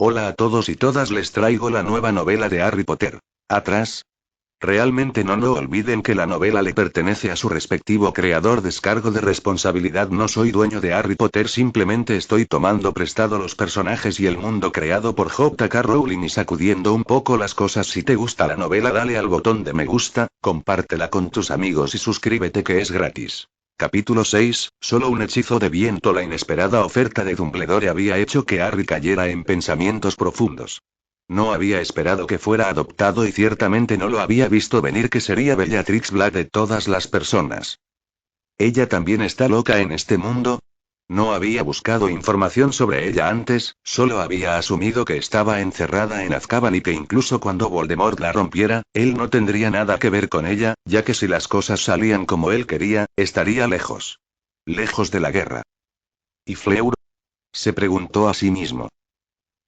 Hola a todos y todas, les traigo la nueva novela de Harry Potter. Atrás. Realmente no lo olviden que la novela le pertenece a su respectivo creador. Descargo de responsabilidad. No soy dueño de Harry Potter, simplemente estoy tomando prestado los personajes y el mundo creado por J.K. Rowling y sacudiendo un poco las cosas. Si te gusta la novela, dale al botón de me gusta, compártela con tus amigos y suscríbete, que es gratis. Capítulo 6, solo un hechizo de viento. La inesperada oferta de Dumbledore había hecho que Harry cayera en pensamientos profundos. No había esperado que fuera adoptado y ciertamente no lo había visto venir que sería Bellatrix Black de todas las personas. ¿Ella también está loca en este mundo? No había buscado información sobre ella antes, solo había asumido que estaba encerrada en Azkaban y que incluso cuando Voldemort la rompiera, él no tendría nada que ver con ella, ya que si las cosas salían como él quería, estaría lejos. Lejos de la guerra. ¿Y Fleur? Se preguntó a sí mismo.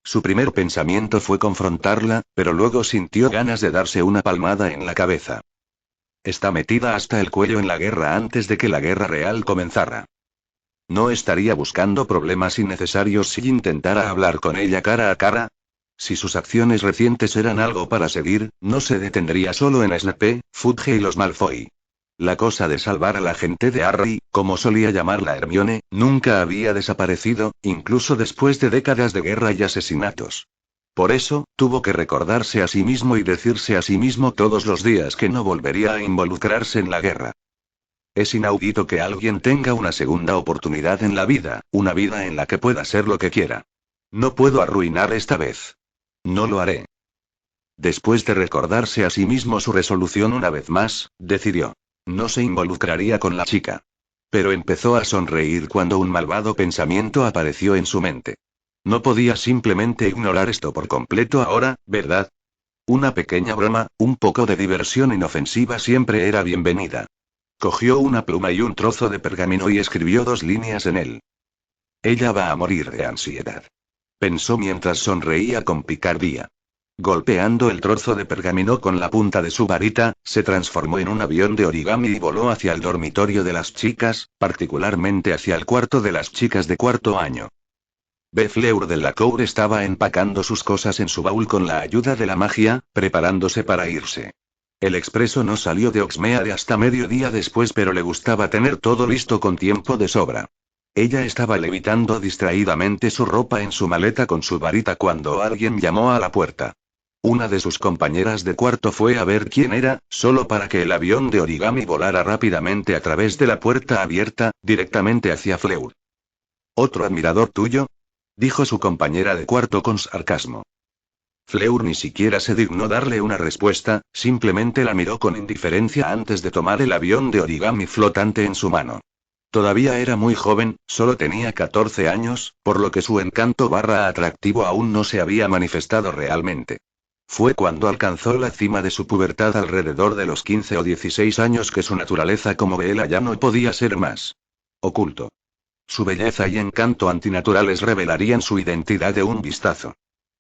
Su primer pensamiento fue confrontarla, pero luego sintió ganas de darse una palmada en la cabeza. Está metida hasta el cuello en la guerra antes de que la guerra real comenzara. ¿No estaría buscando problemas innecesarios si intentara hablar con ella cara a cara? Si sus acciones recientes eran algo para seguir, no se detendría solo en Snape, Fudge y los Malfoy. La cosa de salvar a la gente de Harry, como solía llamarla Hermione, nunca había desaparecido, incluso después de décadas de guerra y asesinatos. Por eso, tuvo que recordarse a sí mismo y decirse a sí mismo todos los días que no volvería a involucrarse en la guerra. Es inaudito que alguien tenga una segunda oportunidad en la vida, una vida en la que pueda ser lo que quiera. No puedo arruinar esta vez. No lo haré. Después de recordarse a sí mismo su resolución una vez más, decidió. No se involucraría con la chica. Pero empezó a sonreír cuando un malvado pensamiento apareció en su mente. No podía simplemente ignorar esto por completo ahora, ¿verdad? Una pequeña broma, un poco de diversión inofensiva siempre era bienvenida. Cogió una pluma y un trozo de pergamino y escribió 2 líneas en él. Ella va a morir de ansiedad. Pensó mientras sonreía con picardía. Golpeando el trozo de pergamino con la punta de su varita, se transformó en un avión de origami y voló hacia el dormitorio de las chicas, particularmente hacia el cuarto de las chicas de cuarto año. Fleur de la Cour estaba empacando sus cosas en su baúl con la ayuda de la magia, preparándose para irse. El expreso no salió de Oxmeade hasta mediodía después, pero le gustaba tener todo listo con tiempo de sobra. Ella estaba levitando distraídamente su ropa en su maleta con su varita cuando alguien llamó a la puerta. Una de sus compañeras de cuarto fue a ver quién era, solo para que el avión de origami volara rápidamente a través de la puerta abierta, directamente hacia Fleur. ¿Otro admirador tuyo?, dijo su compañera de cuarto con sarcasmo. Fleur ni siquiera se dignó darle una respuesta, simplemente la miró con indiferencia antes de tomar el avión de origami flotante en su mano. Todavía era muy joven, solo tenía 14 años, por lo que su encanto / atractivo aún no se había manifestado realmente. Fue cuando alcanzó la cima de su pubertad alrededor de los 15 o 16 años que su naturaleza como Bella ya no podía ser más oculto. Su belleza y encanto antinaturales revelarían su identidad de un vistazo.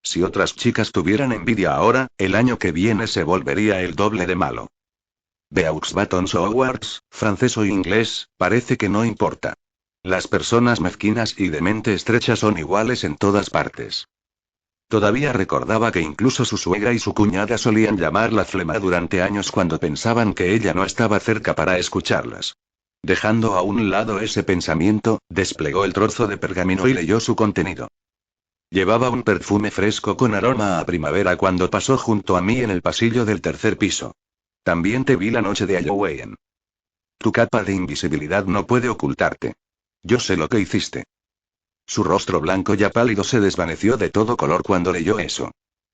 Si otras chicas tuvieran envidia ahora, el año que viene se volvería el doble de malo. Deux Batons Awards, francés o inglés, parece que no importa. Las personas mezquinas y de mente estrecha son iguales en todas partes. Todavía recordaba que incluso su suegra y su cuñada solían llamarla flema durante años cuando pensaban que ella no estaba cerca para escucharlas. Dejando a un lado ese pensamiento, desplegó el trozo de pergamino y leyó su contenido. Llevaba un perfume fresco con aroma a primavera cuando pasó junto a mí en el pasillo del 3er piso. También te vi la noche de Halloween. Tu capa de invisibilidad no puede ocultarte. Yo sé lo que hiciste. Su rostro blanco ya pálido se desvaneció de todo color cuando leyó eso.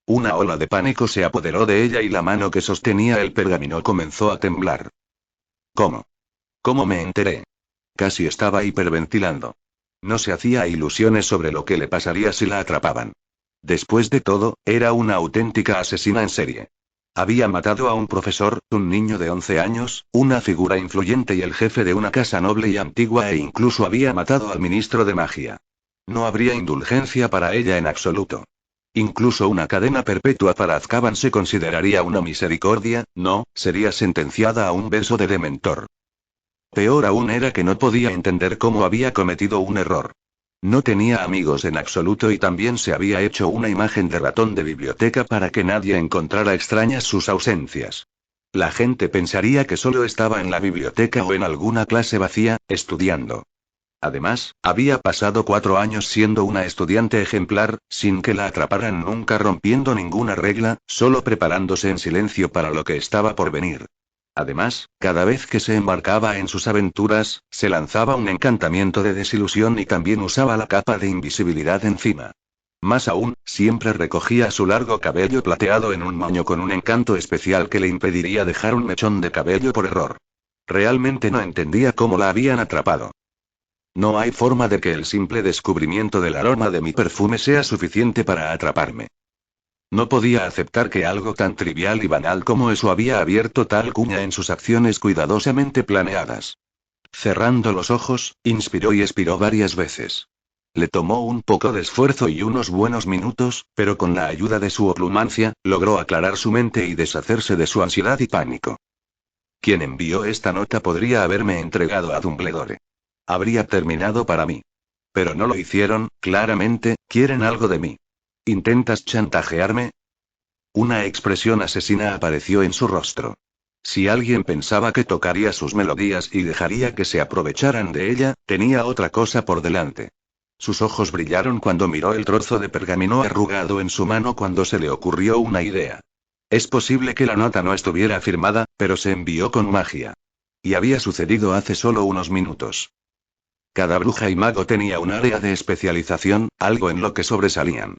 Una ola de pánico se apoderó de ella y la mano que sostenía el pergamino comenzó a temblar. ¿Cómo? ¿Cómo me enteré? Casi estaba hiperventilando. No se hacía ilusiones sobre lo que le pasaría si la atrapaban. Después de todo, era una auténtica asesina en serie. Había matado a un profesor, un niño de 11 años, una figura influyente y el jefe de una casa noble y antigua, e incluso había matado al ministro de magia. No habría indulgencia para ella en absoluto. Incluso una cadena perpetua para Azkaban se consideraría una misericordia, no, sería sentenciada a un beso de dementor. Peor aún era que no podía entender cómo había cometido un error. No tenía amigos en absoluto y también se había hecho una imagen de ratón de biblioteca para que nadie encontrara extrañas sus ausencias. La gente pensaría que solo estaba en la biblioteca o en alguna clase vacía, estudiando. Además, había pasado 4 años siendo una estudiante ejemplar, sin que la atraparan nunca rompiendo ninguna regla, solo preparándose en silencio para lo que estaba por venir. Además, cada vez que se embarcaba en sus aventuras, se lanzaba un encantamiento de desilusión y también usaba la capa de invisibilidad encima. Más aún, siempre recogía su largo cabello plateado en un moño con un encanto especial que le impediría dejar un mechón de cabello por error. Realmente no entendía cómo la habían atrapado. No hay forma de que el simple descubrimiento del aroma de mi perfume sea suficiente para atraparme. No podía aceptar que algo tan trivial y banal como eso había abierto tal cuña en sus acciones cuidadosamente planeadas. Cerrando los ojos, inspiró y expiró varias veces. Le tomó un poco de esfuerzo y unos buenos minutos, pero con la ayuda de su oplumancia, logró aclarar su mente y deshacerse de su ansiedad y pánico. Quien envió esta nota podría haberme entregado a Dumbledore. Habría terminado para mí. Pero no lo hicieron, claramente, quieren algo de mí. ¿Intentas chantajearme? Una expresión asesina apareció en su rostro. Si alguien pensaba que tocaría sus melodías y dejaría que se aprovecharan de ella, tenía otra cosa por delante. Sus ojos brillaron cuando miró el trozo de pergamino arrugado en su mano cuando se le ocurrió una idea. Es posible que la nota no estuviera firmada, pero se envió con magia. Y había sucedido hace solo unos minutos. Cada bruja y mago tenía un área de especialización, algo en lo que sobresalían.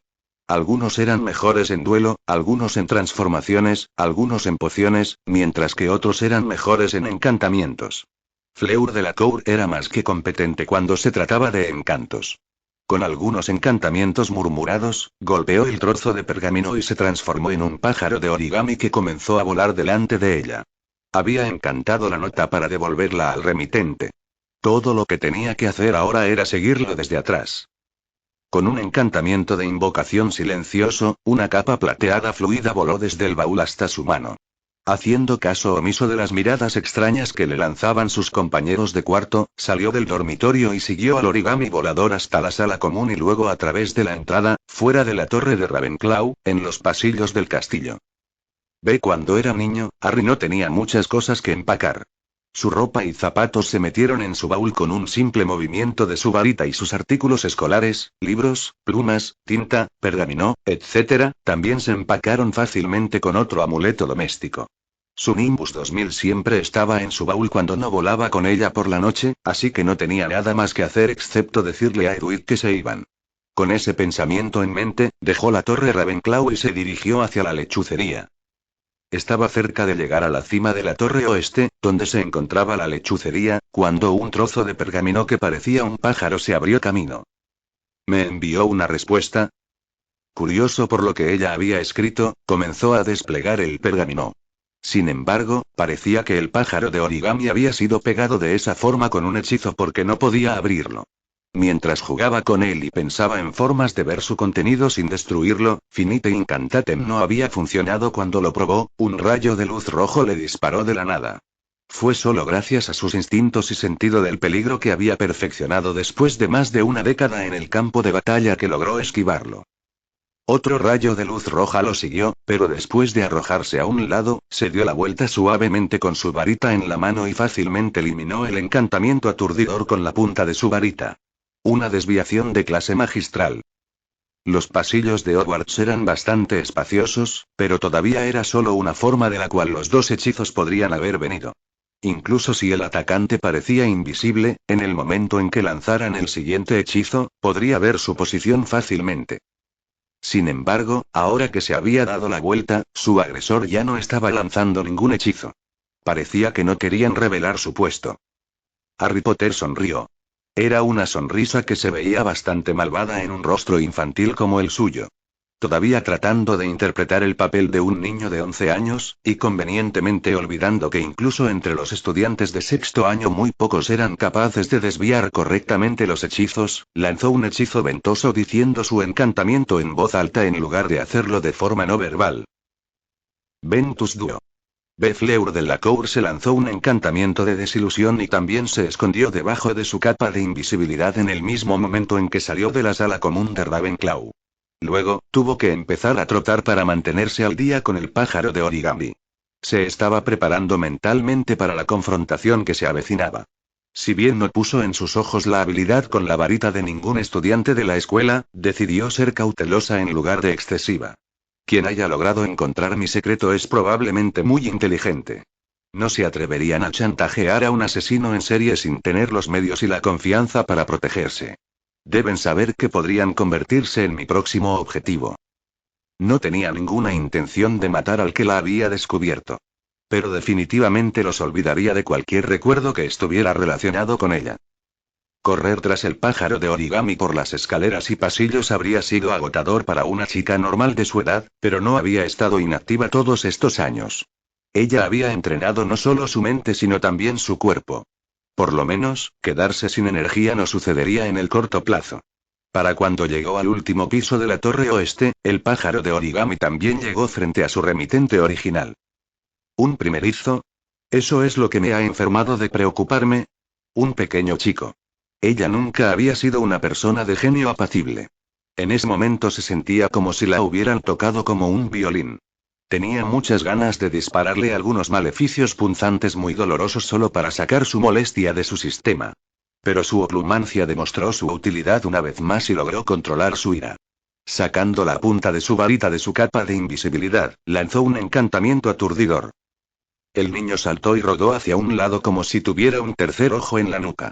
Algunos eran mejores en duelo, algunos en transformaciones, algunos en pociones, mientras que otros eran mejores en encantamientos. Fleur Delacour era más que competente cuando se trataba de encantos. Con algunos encantamientos murmurados, golpeó el trozo de pergamino y se transformó en un pájaro de origami que comenzó a volar delante de ella. Había encantado la nota para devolverla al remitente. Todo lo que tenía que hacer ahora era seguirlo desde atrás. Con un encantamiento de invocación silencioso, una capa plateada fluida voló desde el baúl hasta su mano. Haciendo caso omiso de las miradas extrañas que le lanzaban sus compañeros de cuarto, salió del dormitorio y siguió al origami volador hasta la sala común y luego a través de la entrada, fuera de la torre de Ravenclaw, en los pasillos del castillo. Cuando era niño, Harry no tenía muchas cosas que empacar. Su ropa y zapatos se metieron en su baúl con un simple movimiento de su varita y sus artículos escolares, libros, plumas, tinta, pergamino, etc., también se empacaron fácilmente con otro amuleto doméstico. Su Nimbus 2000 siempre estaba en su baúl cuando no volaba con ella por la noche, así que no tenía nada más que hacer excepto decirle a Edward que se iban. Con ese pensamiento en mente, dejó la torre Ravenclaw y se dirigió hacia la lechucería. Estaba cerca de llegar a la cima de la torre oeste, donde se encontraba la lechucería, cuando un trozo de pergamino que parecía un pájaro se abrió camino. ¿Me envió una respuesta? Curioso por lo que ella había escrito, comenzó a desplegar el pergamino. Sin embargo, parecía que el pájaro de origami había sido pegado de esa forma con un hechizo porque no podía abrirlo. Mientras jugaba con él y pensaba en formas de ver su contenido sin destruirlo, Finite Incantatem no había funcionado cuando lo probó, un rayo de luz rojo le disparó de la nada. Fue solo gracias a sus instintos y sentido del peligro que había perfeccionado después de más de una década en el campo de batalla que logró esquivarlo. Otro rayo de luz roja lo siguió, pero después de arrojarse a un lado, se dio la vuelta suavemente con su varita en la mano y fácilmente eliminó el encantamiento aturdidor con la punta de su varita. Una desviación de clase magistral. Los pasillos de Hogwarts eran bastante espaciosos, pero todavía era solo una forma de la cual los dos hechizos podrían haber venido. Incluso si el atacante parecía invisible, en el momento en que lanzaran el siguiente hechizo, podría ver su posición fácilmente. Sin embargo, ahora que se había dado la vuelta, su agresor ya no estaba lanzando ningún hechizo. Parecía que no querían revelar su puesto. Harry Potter sonrió. Era una sonrisa que se veía bastante malvada en un rostro infantil como el suyo. Todavía tratando de interpretar el papel de un niño de 11 años, y convenientemente olvidando que incluso entre los estudiantes de sexto año muy pocos eran capaces de desviar correctamente los hechizos, lanzó un hechizo ventoso diciendo su encantamiento en voz alta en lugar de hacerlo de forma no verbal. Ventus Duo. Befleur de la Cour se lanzó un encantamiento de desilusión y también se escondió debajo de su capa de invisibilidad en el mismo momento en que salió de la sala común de Ravenclaw. Luego, tuvo que empezar a trotar para mantenerse al día con el pájaro de origami. Se estaba preparando mentalmente para la confrontación que se avecinaba. Si bien no puso en sus ojos la habilidad con la varita de ningún estudiante de la escuela, decidió ser cautelosa en lugar de excesiva. Quien haya logrado encontrar mi secreto es probablemente muy inteligente. No se atreverían a chantajear a un asesino en serie sin tener los medios y la confianza para protegerse. Deben saber que podrían convertirse en mi próximo objetivo. No tenía ninguna intención de matar al que la había descubierto. Pero definitivamente los olvidaría de cualquier recuerdo que estuviera relacionado con ella. Correr tras el pájaro de origami por las escaleras y pasillos habría sido agotador para una chica normal de su edad, pero no había estado inactiva todos estos años. Ella había entrenado no solo su mente sino también su cuerpo. Por lo menos, quedarse sin energía no sucedería en el corto plazo. Para cuando llegó al último piso de la torre oeste, el pájaro de origami también llegó frente a su remitente original. ¿Un primerizo? ¿Eso es lo que me ha enfermado de preocuparme? Un pequeño chico. Ella nunca había sido una persona de genio apacible. En ese momento se sentía como si la hubieran tocado como un violín. Tenía muchas ganas de dispararle algunos maleficios punzantes muy dolorosos solo para sacar su molestia de su sistema. Pero su oplumancia demostró su utilidad una vez más y logró controlar su ira. Sacando la punta de su varita de su capa de invisibilidad, lanzó un encantamiento aturdidor. El niño saltó y rodó hacia un lado como si tuviera un tercer ojo en la nuca.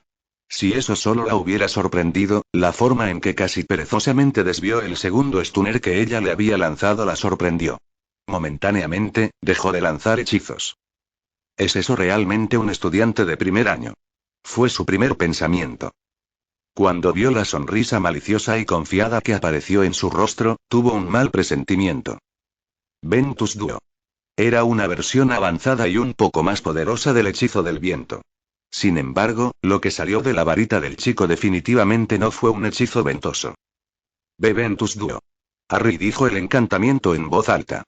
Si eso solo la hubiera sorprendido, la forma en que casi perezosamente desvió el segundo stunner que ella le había lanzado la sorprendió. Momentáneamente, dejó de lanzar hechizos. ¿Es eso realmente un estudiante de primer año? Fue su primer pensamiento. Cuando vio la sonrisa maliciosa y confiada que apareció en su rostro, tuvo un mal presentimiento. Ventus Duo. Era una versión avanzada y un poco más poderosa del hechizo del viento. Sin embargo, lo que salió de la varita del chico definitivamente no fue un hechizo ventoso. Ve Ventus Duo. Harry dijo el encantamiento en voz alta.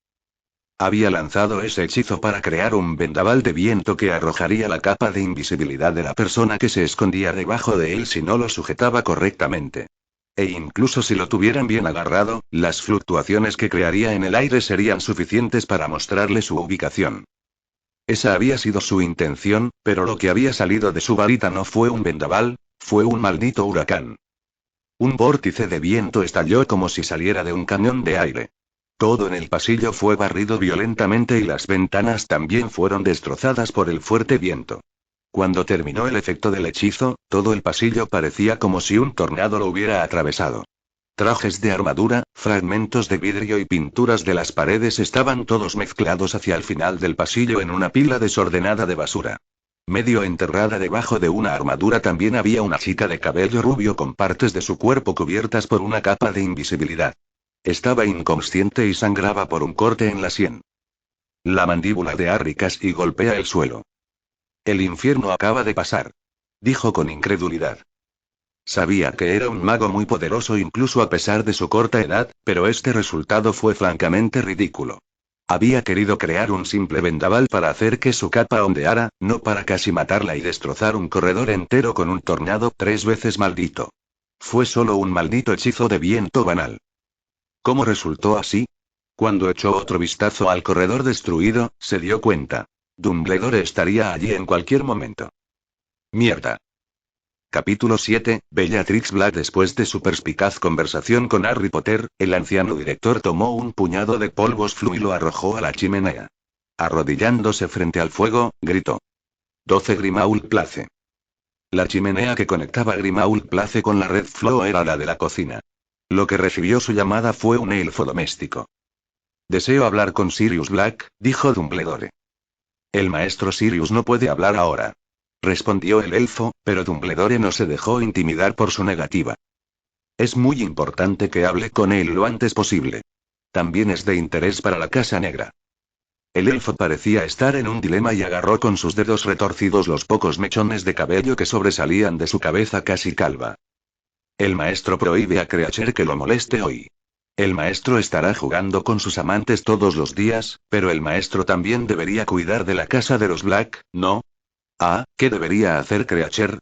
Había lanzado ese hechizo para crear un vendaval de viento que arrojaría la capa de invisibilidad de la persona que se escondía debajo de él si no lo sujetaba correctamente. E incluso si lo tuvieran bien agarrado, las fluctuaciones que crearía en el aire serían suficientes para mostrarle su ubicación. Esa había sido su intención, pero lo que había salido de su varita no fue un vendaval, fue un maldito huracán. Un vórtice de viento estalló como si saliera de un cañón de aire. Todo en el pasillo fue barrido violentamente y las ventanas también fueron destrozadas por el fuerte viento. Cuando terminó el efecto del hechizo, todo el pasillo parecía como si un tornado lo hubiera atravesado. Trajes de armadura, fragmentos de vidrio y pinturas de las paredes estaban todos mezclados hacia el final del pasillo en una pila desordenada de basura. Medio enterrada debajo de una armadura también había una chica de cabello rubio con partes de su cuerpo cubiertas por una capa de invisibilidad. Estaba inconsciente y sangraba por un corte en la sien. La mandíbula de Harry casi golpea el suelo. El infierno acaba de pasar, dijo con incredulidad. Sabía que era un mago muy poderoso incluso a pesar de su corta edad, pero este resultado fue francamente ridículo. Había querido crear un simple vendaval para hacer que su capa ondeara, no para casi matarla y destrozar un corredor entero con un tornado 3 veces maldito. Fue solo un maldito hechizo de viento banal. ¿Cómo resultó así? Cuando echó otro vistazo al corredor destruido, se dio cuenta. Dumbledore estaría allí en cualquier momento. Mierda. Capítulo 7, Bellatrix Black. Después de su perspicaz conversación con Harry Potter, el anciano director tomó un puñado de polvos flu y lo arrojó a la chimenea. Arrodillándose frente al fuego, gritó. 12 Grimmauld Place. La chimenea que conectaba Grimmauld Place con la Red Floor era la de la cocina. Lo que recibió su llamada fue un elfo doméstico. Deseo hablar con Sirius Black, dijo Dumbledore. El maestro Sirius no puede hablar ahora, respondió el elfo, pero Dumbledore no se dejó intimidar por su negativa. Es muy importante que hable con él lo antes posible. También es de interés para la Casa Negra. El elfo parecía estar en un dilema y agarró con sus dedos retorcidos los pocos mechones de cabello que sobresalían de su cabeza casi calva. El maestro prohíbe a Creacher que lo moleste hoy. El maestro estará jugando con sus amantes todos los días, pero el maestro también debería cuidar de la casa de los Black, ¿no? Ah, ¿qué debería hacer Creacher?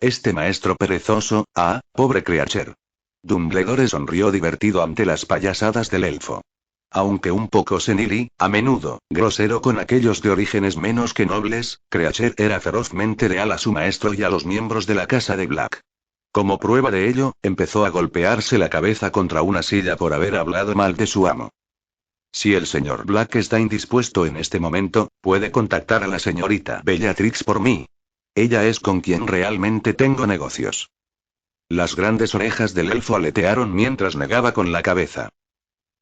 Este maestro perezoso, pobre Creacher. Dumbledore sonrió divertido ante las payasadas del elfo. Aunque un poco senil y, a menudo, grosero con aquellos de orígenes menos que nobles, Creacher era ferozmente leal a su maestro y a los miembros de la casa de Black. Como prueba de ello, empezó a golpearse la cabeza contra una silla por haber hablado mal de su amo. Si el señor Black está indispuesto en este momento, puede contactar a la señorita Bellatrix por mí. Ella es con quien realmente tengo negocios. Las grandes orejas del elfo aletearon mientras negaba con la cabeza.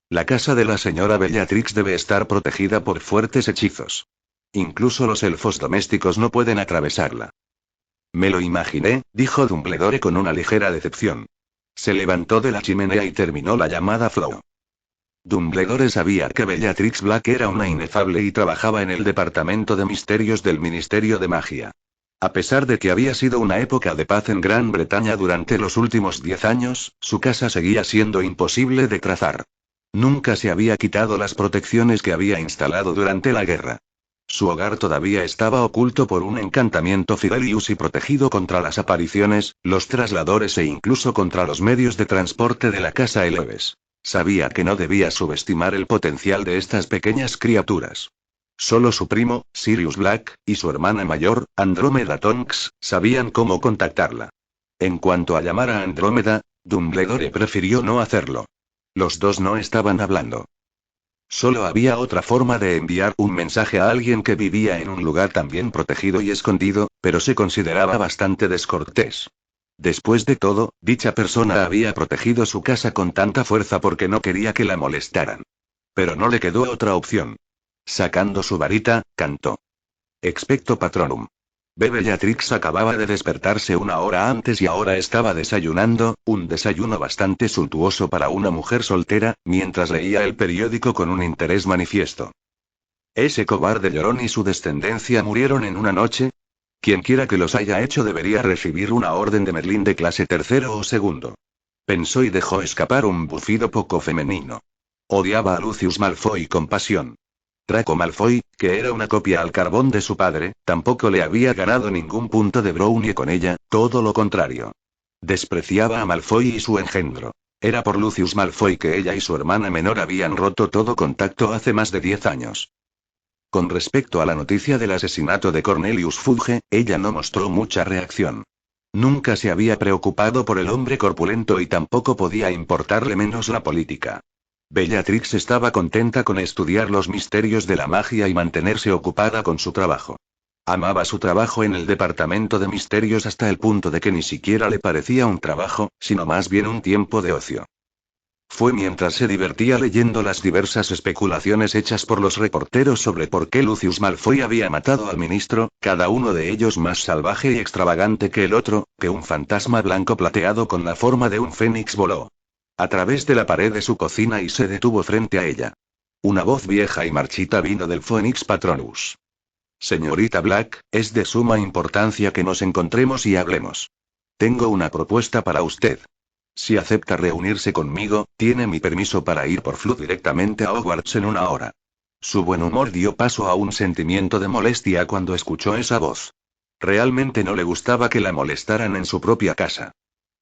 La casa de la señora Bellatrix debe estar protegida por fuertes hechizos. Incluso los elfos domésticos no pueden atravesarla. Me lo imaginé, dijo Dumbledore con una ligera decepción. Se levantó de la chimenea y terminó la llamada Flow. Dumbledore sabía que Bellatrix Black era una inefable y trabajaba en el departamento de misterios del Ministerio de Magia. A pesar de que había sido una época de paz en Gran Bretaña durante los últimos 10 años, su casa seguía siendo imposible de trazar. Nunca se había quitado las protecciones que había instalado durante la guerra. Su hogar todavía estaba oculto por un encantamiento Fidelius y protegido contra las apariciones, los trasladores e incluso contra los medios de transporte de la casa Eleves. Sabía que no debía subestimar el potencial de estas pequeñas criaturas. Solo su primo, Sirius Black, y su hermana mayor, Andrómeda Tonks, sabían cómo contactarla. En cuanto a llamar a Andrómeda, Dumbledore prefirió no hacerlo. Los dos no estaban hablando. Solo había otra forma de enviar un mensaje a alguien que vivía en un lugar también protegido y escondido, pero se consideraba bastante descortés. Después de todo, dicha persona había protegido su casa con tanta fuerza porque no quería que la molestaran. Pero no le quedó otra opción. Sacando su varita, cantó. Expecto Patronum. Bellatrix acababa de despertarse una hora antes y ahora estaba desayunando, un desayuno bastante suntuoso para una mujer soltera, mientras leía el periódico con un interés manifiesto. Ese cobarde llorón y su descendencia murieron en una noche. Quienquiera que los haya hecho debería recibir una orden de Merlín de clase tercero o segundo. Pensó y dejó escapar un bufido poco femenino. Odiaba a Lucius Malfoy con pasión. Draco Malfoy, que era una copia al carbón de su padre, tampoco le había ganado ningún punto de Brownie con ella, todo lo contrario. Despreciaba a Malfoy y su engendro. Era por Lucius Malfoy que ella y su hermana menor habían roto todo contacto hace más de 10 años. Con respecto a la noticia del asesinato de Cornelius Fudge, ella no mostró mucha reacción. Nunca se había preocupado por el hombre corpulento y tampoco podía importarle menos la política. Bellatrix estaba contenta con estudiar los misterios de la magia y mantenerse ocupada con su trabajo. Amaba su trabajo en el departamento de misterios hasta el punto de que ni siquiera le parecía un trabajo, sino más bien un tiempo de ocio. Fue mientras se divertía leyendo las diversas especulaciones hechas por los reporteros sobre por qué Lucius Malfoy había matado al ministro, cada uno de ellos más salvaje y extravagante que el otro, que un fantasma blanco plateado con la forma de un fénix voló a través de la pared de su cocina y se detuvo frente a ella. Una voz vieja y marchita vino del Phoenix Patronus. Señorita Black, es de suma importancia que nos encontremos y hablemos. Tengo una propuesta para usted. Si acepta reunirse conmigo, tiene mi permiso para ir por Flu directamente a Hogwarts en una hora. Su buen humor dio paso a un sentimiento de molestia cuando escuchó esa voz. Realmente no le gustaba que la molestaran en su propia casa.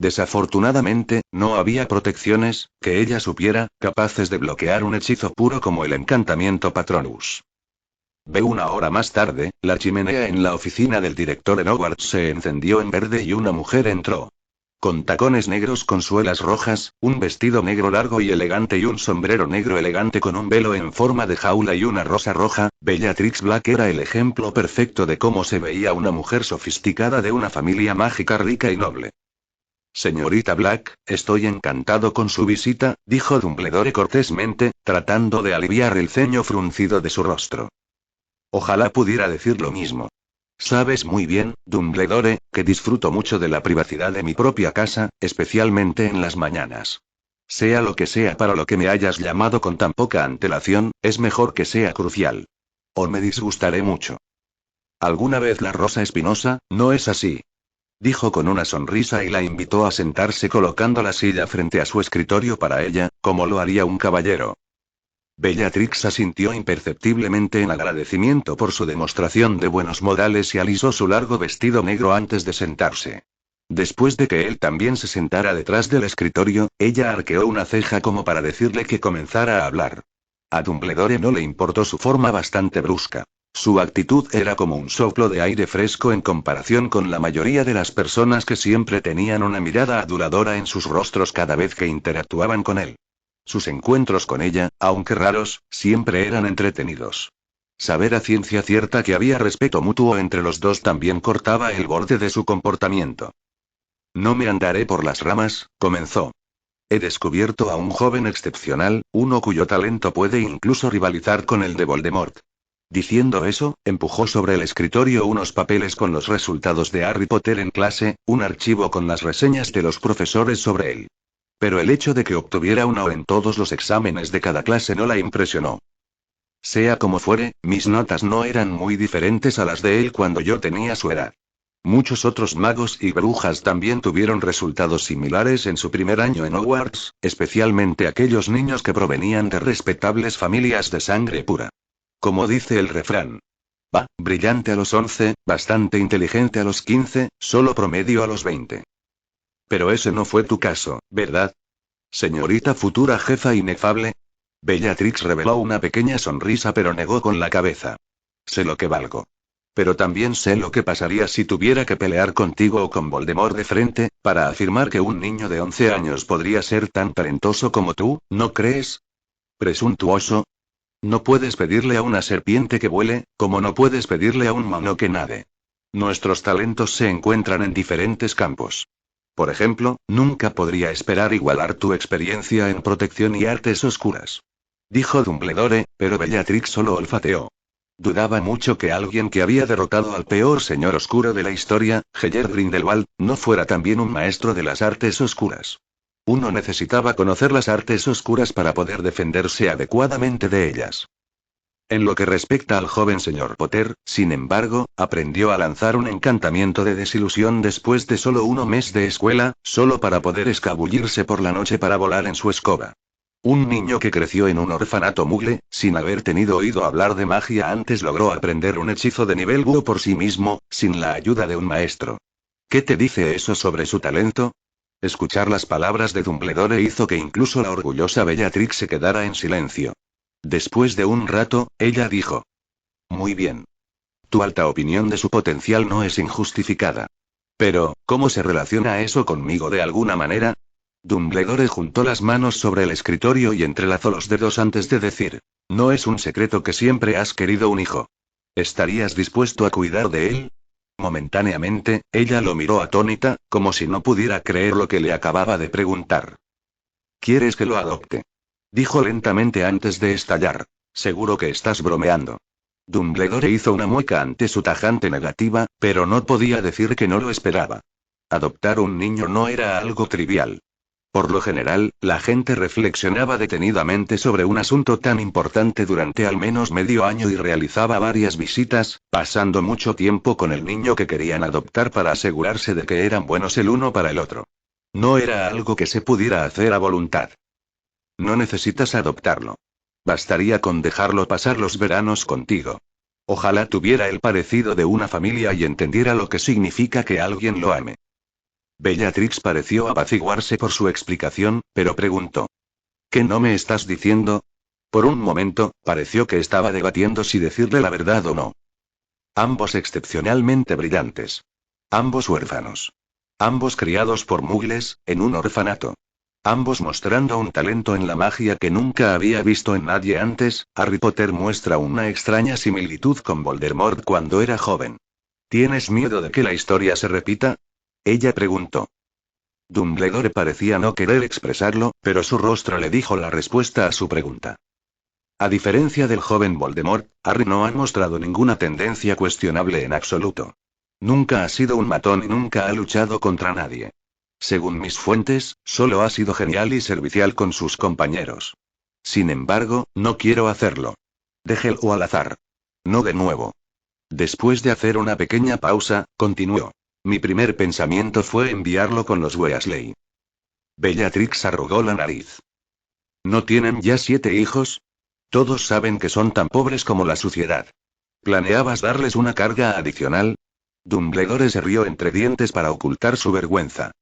Desafortunadamente, no había protecciones, que ella supiera, capaces de bloquear un hechizo puro como el encantamiento Patronus. Una hora más tarde, la chimenea en la oficina del director en Hogwarts se encendió en verde y una mujer entró. Con tacones negros con suelas rojas, un vestido negro largo y elegante y un sombrero negro elegante con un velo en forma de jaula y una rosa roja, Bellatrix Black era el ejemplo perfecto de cómo se veía una mujer sofisticada de una familia mágica rica y noble. Señorita Black, estoy encantado con su visita, dijo Dumbledore cortésmente, tratando de aliviar el ceño fruncido de su rostro. Ojalá pudiera decir lo mismo. Sabes muy bien, Dumbledore, que disfruto mucho de la privacidad de mi propia casa, especialmente en las mañanas. Sea lo que sea para lo que me hayas llamado con tan poca antelación, es mejor que sea crucial. O me disgustaré mucho. ¿Alguna vez la rosa espinosa, no es así? dijo con una sonrisa y la invitó a sentarse colocando la silla frente a su escritorio para ella, como lo haría un caballero. Bellatrix asintió imperceptiblemente en agradecimiento por su demostración de buenos modales y alisó su largo vestido negro antes de sentarse. Después de que él también se sentara detrás del escritorio, ella arqueó una ceja como para decirle que comenzara a hablar. A Dumbledore no le importó su forma bastante brusca. Su actitud era como un soplo de aire fresco en comparación con la mayoría de las personas que siempre tenían una mirada aduladora en sus rostros cada vez que interactuaban con él. Sus encuentros con ella, aunque raros, siempre eran entretenidos. Saber a ciencia cierta que había respeto mutuo entre los dos también cortaba el borde de su comportamiento. No me andaré por las ramas, comenzó. He descubierto a un joven excepcional, uno cuyo talento puede incluso rivalizar con el de Voldemort. Diciendo eso, empujó sobre el escritorio unos papeles con los resultados de Harry Potter en clase, un archivo con las reseñas de los profesores sobre él. Pero el hecho de que obtuviera 1 en todos los exámenes de cada clase no la impresionó. Sea como fuere, mis notas no eran muy diferentes a las de él cuando yo tenía su edad. Muchos otros magos y brujas también tuvieron resultados similares en su primer año en Hogwarts, especialmente aquellos niños que provenían de respetables familias de sangre pura. Como dice el refrán. Brillante a los 11, bastante inteligente a los 15, solo promedio a los 20. Pero ese no fue tu caso, ¿verdad? Señorita futura jefa inefable. Bellatrix reveló una pequeña sonrisa pero negó con la cabeza. Sé lo que valgo. Pero también sé lo que pasaría si tuviera que pelear contigo o con Voldemort de frente, para afirmar que un niño de 11 años podría ser tan talentoso como tú, ¿no crees? ¿Presuntuoso? No puedes pedirle a una serpiente que vuele, como no puedes pedirle a un mono que nade. Nuestros talentos se encuentran en diferentes campos. Por ejemplo, nunca podría esperar igualar tu experiencia en protección y artes oscuras. Dijo Dumbledore, pero Bellatrix solo olfateó. Dudaba mucho que alguien que había derrotado al peor señor oscuro de la historia, Heller Grindelwald, no fuera también un maestro de las artes oscuras. Uno necesitaba conocer las artes oscuras para poder defenderse adecuadamente de ellas. En lo que respecta al joven señor Potter, sin embargo, aprendió a lanzar un encantamiento de desilusión después de solo 1 mes de escuela, solo para poder escabullirse por la noche para volar en su escoba. Un niño que creció en un orfanato mugle, sin haber tenido oído hablar de magia antes logró aprender un hechizo de nivel búho por sí mismo, sin la ayuda de un maestro. ¿Qué te dice eso sobre su talento? Escuchar las palabras de Dumbledore hizo que incluso la orgullosa Bellatrix se quedara en silencio. Después de un rato, ella dijo. Muy bien. Tu alta opinión de su potencial no es injustificada. Pero, ¿cómo se relaciona eso conmigo de alguna manera? Dumbledore juntó las manos sobre el escritorio y entrelazó los dedos antes de decir. No es un secreto que siempre has querido un hijo. ¿Estarías dispuesto a cuidar de él? Momentáneamente, ella lo miró atónita, como si no pudiera creer lo que le acababa de preguntar. ¿Quieres que lo adopte? Dijo lentamente antes de estallar. Seguro que estás bromeando. Dumbledore hizo una mueca ante su tajante negativa, pero no podía decir que no lo esperaba. Adoptar un niño no era algo trivial. Por lo general, la gente reflexionaba detenidamente sobre un asunto tan importante durante al menos medio año y realizaba varias visitas, pasando mucho tiempo con el niño que querían adoptar para asegurarse de que eran buenos el uno para el otro. No era algo que se pudiera hacer a voluntad. No necesitas adoptarlo. Bastaría con dejarlo pasar los veranos contigo. Ojalá tuviera el parecido de una familia y entendiera lo que significa que alguien lo ame. Bellatrix pareció apaciguarse por su explicación, pero preguntó. ¿Qué no me estás diciendo? Por un momento, pareció que estaba debatiendo si decirle la verdad o no. Ambos excepcionalmente brillantes. Ambos huérfanos. Ambos criados por mugles, en un orfanato. Ambos mostrando un talento en la magia que nunca había visto en nadie antes. Harry Potter muestra una extraña similitud con Voldemort cuando era joven. ¿Tienes miedo de que la historia se repita? Ella preguntó. Dumbledore parecía no querer expresarlo, pero su rostro le dijo la respuesta a su pregunta. A diferencia del joven Voldemort, Harry no ha mostrado ninguna tendencia cuestionable en absoluto. Nunca ha sido un matón y nunca ha luchado contra nadie. Según mis fuentes, solo ha sido genial y servicial con sus compañeros. Sin embargo, no quiero hacerlo. Déjelo al azar. No de nuevo. Después de hacer una pequeña pausa, continuó. Mi primer pensamiento fue enviarlo con los Weasley. Bellatrix arrugó la nariz. ¿No tienen ya 7 hijos? Todos saben que son tan pobres como la suciedad. ¿Planeabas darles una carga adicional? Dumbledore se rió entre dientes para ocultar su vergüenza.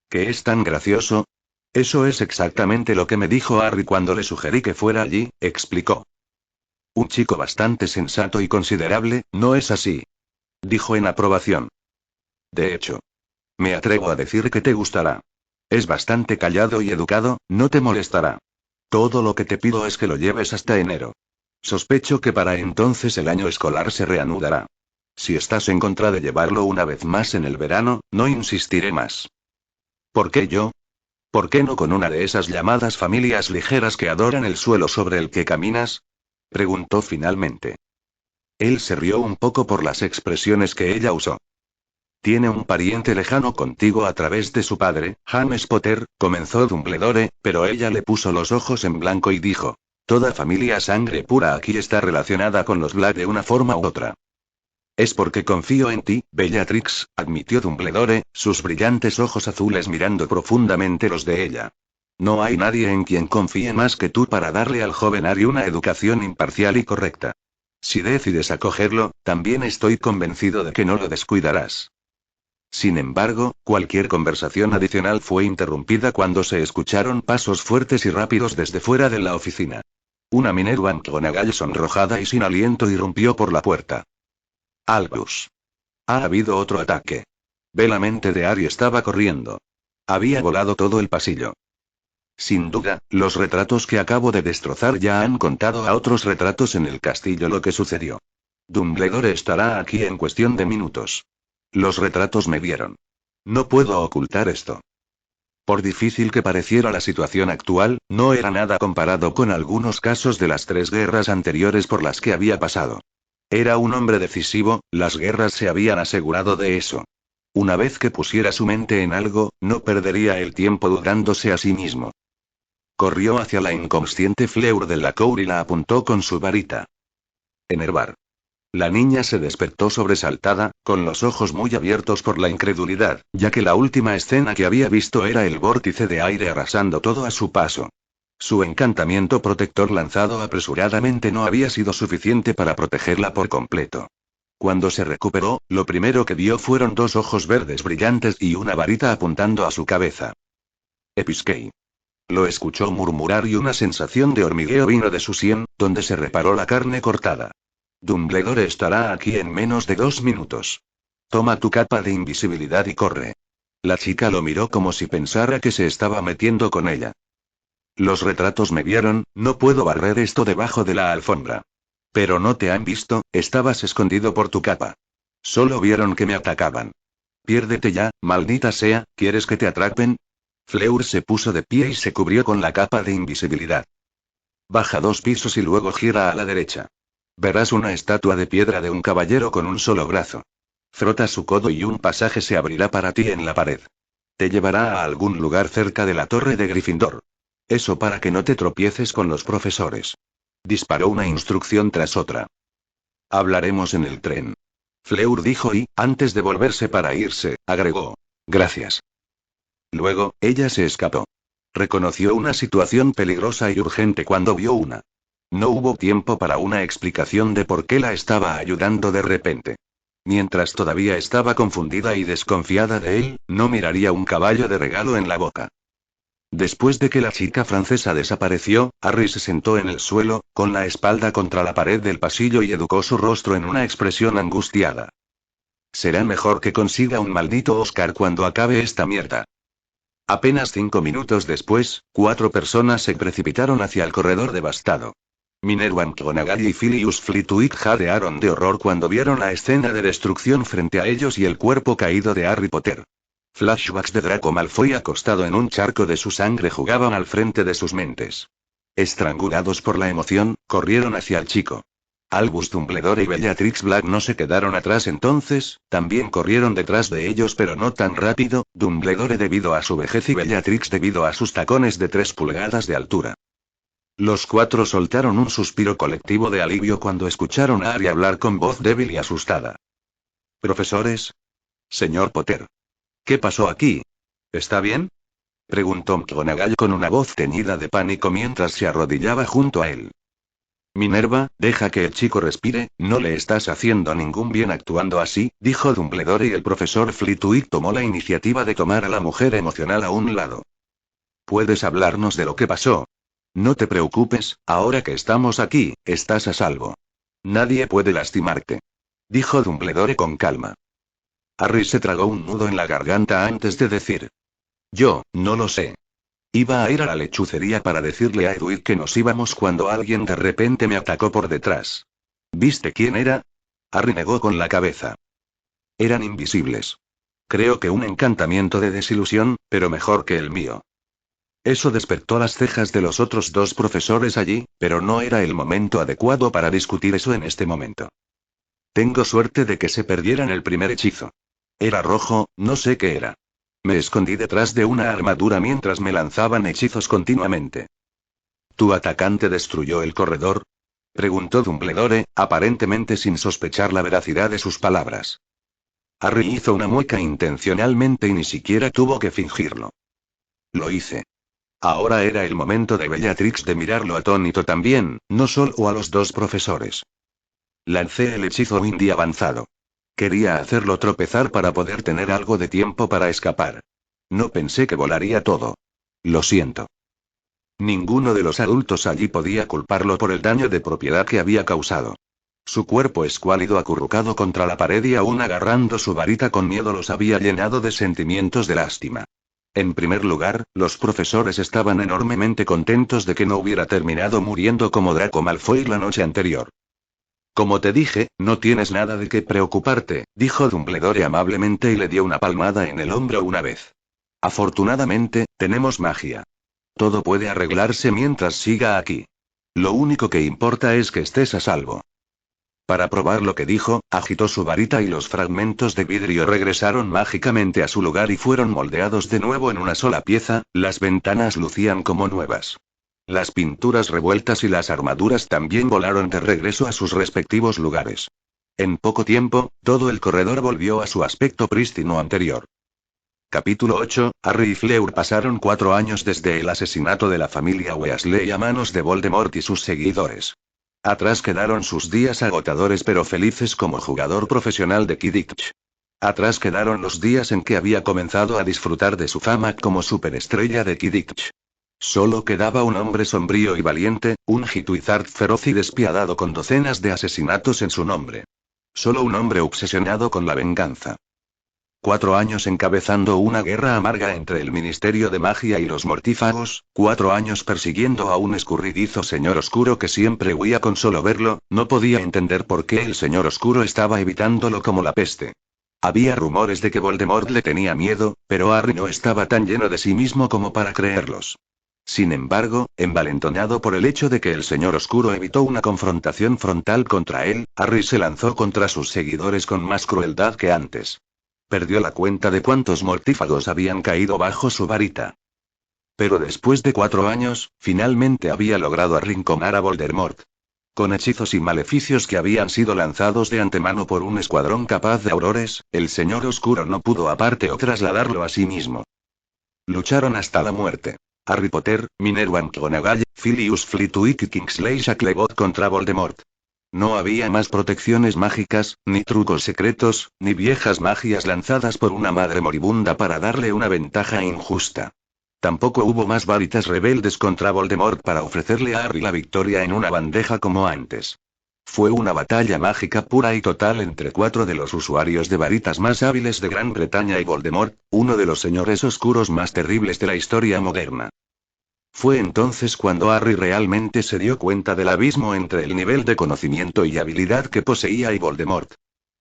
¿Qué es tan gracioso? Eso es exactamente lo que me dijo Harry cuando le sugerí que fuera allí, explicó. Un chico bastante sensato y considerable, ¿no es así? Dijo en aprobación. De hecho, me atrevo a decir que te gustará. Es bastante callado y educado, no te molestará. Todo lo que te pido es que lo lleves hasta enero. Sospecho que para entonces el año escolar se reanudará. Si estás en contra de llevarlo una vez más en el verano, no insistiré más. ¿Por qué yo? ¿Por qué no con una de esas llamadas familias ligeras que adoran el suelo sobre el que caminas? Preguntó finalmente. Él se rió un poco por las expresiones que ella usó. Tiene un pariente lejano contigo a través de su padre, James Potter, comenzó Dumbledore, pero ella le puso los ojos en blanco y dijo. Toda familia sangre pura aquí está relacionada con los Black de una forma u otra. Es porque confío en ti, Bellatrix, admitió Dumbledore, sus brillantes ojos azules mirando profundamente los de ella. No hay nadie en quien confíe más que tú para darle al joven Harry una educación imparcial y correcta. Si decides acogerlo, también estoy convencido de que no lo descuidarás. Sin embargo, cualquier conversación adicional fue interrumpida cuando se escucharon pasos fuertes y rápidos desde fuera de la oficina. Una Minerva McGonagall sonrojada y sin aliento irrumpió por la puerta. Albus. Ha habido otro ataque. La mente de Harry estaba corriendo. Había volado todo el pasillo. Sin duda, los retratos que acabo de destrozar ya han contado a otros retratos en el castillo lo que sucedió. Dumbledore estará aquí en cuestión de minutos. Los retratos me vieron. No puedo ocultar esto. Por difícil que pareciera la situación actual, no era nada comparado con algunos casos de las 3 guerras anteriores por las que había pasado. Era un hombre decisivo, las guerras se habían asegurado de eso. Una vez que pusiera su mente en algo, no perdería el tiempo dudándose a sí mismo. Corrió hacia la inconsciente Fleur de la Cour y la apuntó con su varita. Enervar. La niña se despertó sobresaltada, con los ojos muy abiertos por la incredulidad, ya que la última escena que había visto era el vórtice de aire arrasando todo a su paso. Su encantamiento protector lanzado apresuradamente no había sido suficiente para protegerla por completo. Cuando se recuperó, lo primero que vio fueron 2 ojos verdes brillantes y una varita apuntando a su cabeza. Episkei. Lo escuchó murmurar y una sensación de hormigueo vino de su sien, donde se reparó la carne cortada. Dumbledore estará aquí en menos de 2 minutos. Toma tu capa de invisibilidad y corre. La chica lo miró como si pensara que se estaba metiendo con ella. Los retratos me vieron, no puedo barrer esto debajo de la alfombra. Pero no te han visto, estabas escondido por tu capa. Solo vieron que me atacaban. Piérdete ya, maldita sea, ¿quieres que te atrapen? Fleur se puso de pie y se cubrió con la capa de invisibilidad. Baja 2 pisos y luego gira a la derecha. Verás una estatua de piedra de un caballero con un solo brazo. Frota su codo y un pasaje se abrirá para ti en la pared. Te llevará a algún lugar cerca de la torre de Gryffindor. Eso para que no te tropieces con los profesores. Disparó una instrucción tras otra. Hablaremos en el tren. Fleur dijo y, antes de volverse para irse, agregó. Gracias. Luego, ella se escapó. Reconoció una situación peligrosa y urgente cuando vio una. No hubo tiempo para una explicación de por qué la estaba ayudando de repente. Mientras todavía estaba confundida y desconfiada de él, no miraría un caballo de regalo en la boca. Después de que la chica francesa desapareció, Harry se sentó en el suelo, con la espalda contra la pared del pasillo y educó su rostro en una expresión angustiada. Será mejor que consiga un maldito Oscar cuando acabe esta mierda. Apenas 5 minutos después, 4 personas se precipitaron hacia el corredor devastado. Minerva McGonagall y Filius Flitwick jadearon de horror cuando vieron la escena de destrucción frente a ellos y el cuerpo caído de Harry Potter. Flashbacks de Draco Malfoy acostado en un charco de su sangre jugaban al frente de sus mentes. Estrangulados por la emoción, corrieron hacia el chico. Albus Dumbledore y Bellatrix Black no se quedaron atrás entonces, también corrieron detrás de ellos pero no tan rápido, Dumbledore debido a su vejez y Bellatrix debido a sus tacones de 3 pulgadas de altura. Los 4 soltaron un suspiro colectivo de alivio cuando escucharon a Harry hablar con voz débil y asustada. ¿Profesores? Señor Potter. ¿Qué pasó aquí? ¿Está bien? Preguntó McGonagall con una voz teñida de pánico mientras se arrodillaba junto a él. Minerva, deja que el chico respire, no le estás haciendo ningún bien actuando así, dijo Dumbledore y el profesor Flitwick tomó la iniciativa de tomar a la mujer emocional a un lado. ¿Puedes hablarnos de lo que pasó? No te preocupes, ahora que estamos aquí, estás a salvo. Nadie puede lastimarte. Dijo Dumbledore con calma. Harry se tragó un nudo en la garganta antes de decir. Yo, no lo sé. Iba a ir a la lechucería para decirle a Edward que nos íbamos cuando alguien de repente me atacó por detrás. ¿Viste quién era? Harry negó con la cabeza. Eran invisibles. Creo que un encantamiento de desilusión, pero mejor que el mío. Eso despertó las cejas de los otros dos profesores allí, pero no era el momento adecuado para discutir eso en este momento. Tengo suerte de que se perdieran el primer hechizo. Era rojo, no sé qué era. Me escondí detrás de una armadura mientras me lanzaban hechizos continuamente. ¿Tu atacante destruyó el corredor? Preguntó Dumbledore, aparentemente sin sospechar la veracidad de sus palabras. Harry hizo una mueca intencionalmente y ni siquiera tuvo que fingirlo. Lo hice. Ahora era el momento de Bellatrix de mirarlo atónito también, no solo a los dos profesores. Lancé el hechizo Windy avanzado. Quería hacerlo tropezar para poder tener algo de tiempo para escapar. No pensé que volaría todo. Lo siento. Ninguno de los adultos allí podía culparlo por el daño de propiedad que había causado. Su cuerpo escuálido acurrucado contra la pared y aún agarrando su varita con miedo los había llenado de sentimientos de lástima. En primer lugar, los profesores estaban enormemente contentos de que no hubiera terminado muriendo como Draco Malfoy la noche anterior. Como te dije, no tienes nada de qué preocuparte, dijo Dumbledore amablemente y le dio una palmada en el hombro una vez. Afortunadamente, tenemos magia. Todo puede arreglarse mientras siga aquí. Lo único que importa es que estés a salvo. Para probar lo que dijo, agitó su varita y los fragmentos de vidrio regresaron mágicamente a su lugar y fueron moldeados de nuevo en una sola pieza, las ventanas lucían como nuevas. Las pinturas revueltas y las armaduras también volaron de regreso a sus respectivos lugares. En poco tiempo, todo el corredor volvió a su aspecto prístino anterior. Capítulo 8, Harry y Fleur pasaron 4 años desde el asesinato de la familia Weasley a manos de Voldemort y sus seguidores. Atrás quedaron sus días agotadores pero felices como jugador profesional de Quidditch. Atrás quedaron los días en que había comenzado a disfrutar de su fama como superestrella de Quidditch. Solo quedaba un hombre sombrío y valiente, un Hitwizard feroz y despiadado con docenas de asesinatos en su nombre. Solo un hombre obsesionado con la venganza. 4 años encabezando una guerra amarga entre el Ministerio de Magia y los Mortífagos, 4 años persiguiendo a un escurridizo señor oscuro que siempre huía con solo verlo, no podía entender por qué el señor oscuro estaba evitándolo como la peste. Había rumores de que Voldemort le tenía miedo, pero Harry no estaba tan lleno de sí mismo como para creerlos. Sin embargo, envalentonado por el hecho de que el señor oscuro evitó una confrontación frontal contra él, Harry se lanzó contra sus seguidores con más crueldad que antes. Perdió la cuenta de cuántos mortífagos habían caído bajo su varita. Pero después de 4 años, finalmente había logrado arrinconar a Voldemort. Con hechizos y maleficios que habían sido lanzados de antemano por un escuadrón capaz de aurores, el señor oscuro no pudo aparte o trasladarlo a sí mismo. Lucharon hasta la muerte. Harry Potter, Minerva McGonagall, Filius Flitwick y Kingsley Shacklebolt contra Voldemort. No había más protecciones mágicas, ni trucos secretos, ni viejas magias lanzadas por una madre moribunda para darle una ventaja injusta. Tampoco hubo más varitas rebeldes contra Voldemort para ofrecerle a Harry la victoria en una bandeja como antes. Fue una batalla mágica pura y total entre 4 de los usuarios de varitas más hábiles de Gran Bretaña y Voldemort, uno de los señores oscuros más terribles de la historia moderna. Fue entonces cuando Harry realmente se dio cuenta del abismo entre el nivel de conocimiento y habilidad que poseía y Voldemort.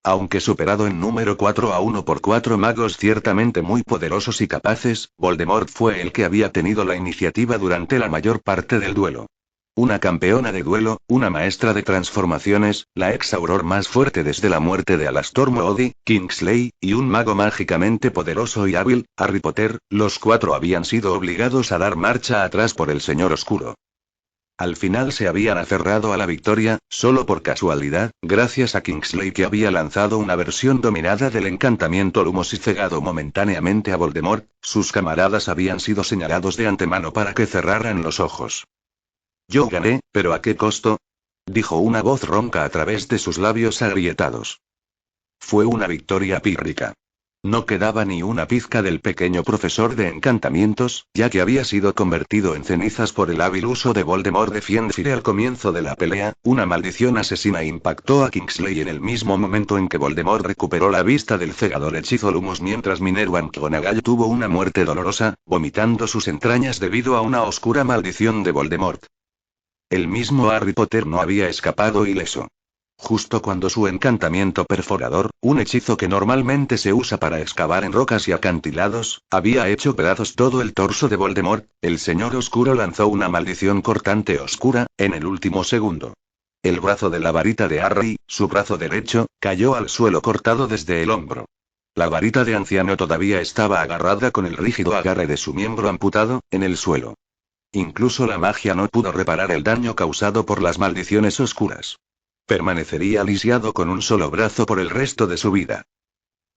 Aunque superado en número 4-1 por 4 magos ciertamente muy poderosos y capaces, Voldemort fue el que había tenido la iniciativa durante la mayor parte del duelo. Una campeona de duelo, una maestra de transformaciones, la ex Auror más fuerte desde la muerte de Alastor Moody, Kingsley, y un mago mágicamente poderoso y hábil, Harry Potter, los 4 habían sido obligados a dar marcha atrás por el Señor Oscuro. Al final se habían aferrado a la victoria, solo por casualidad, gracias a Kingsley que había lanzado una versión dominada del encantamiento Lumos y cegado momentáneamente a Voldemort. Sus camaradas habían sido señalados de antemano para que cerraran los ojos. Yo gané, pero ¿a qué costo? Dijo una voz ronca a través de sus labios agrietados. Fue una victoria pírrica. No quedaba ni una pizca del pequeño profesor de encantamientos, ya que había sido convertido en cenizas por el hábil uso de Voldemort de Fiendfire al comienzo de la pelea. Una maldición asesina impactó a Kingsley en el mismo momento en que Voldemort recuperó la vista del cegador hechizo Lumos, mientras Minerva McGonagall tuvo una muerte dolorosa, vomitando sus entrañas debido a una oscura maldición de Voldemort. El mismo Harry Potter no había escapado ileso. Justo cuando su encantamiento perforador, un hechizo que normalmente se usa para excavar en rocas y acantilados, había hecho pedazos todo el torso de Voldemort, el Señor Oscuro lanzó una maldición cortante oscura, en el último segundo. El brazo de la varita de Harry, su brazo derecho, cayó al suelo cortado desde el hombro. La varita de anciano todavía estaba agarrada con el rígido agarre de su miembro amputado, en el suelo. Incluso la magia no pudo reparar el daño causado por las maldiciones oscuras. Permanecería lisiado con un solo brazo por el resto de su vida.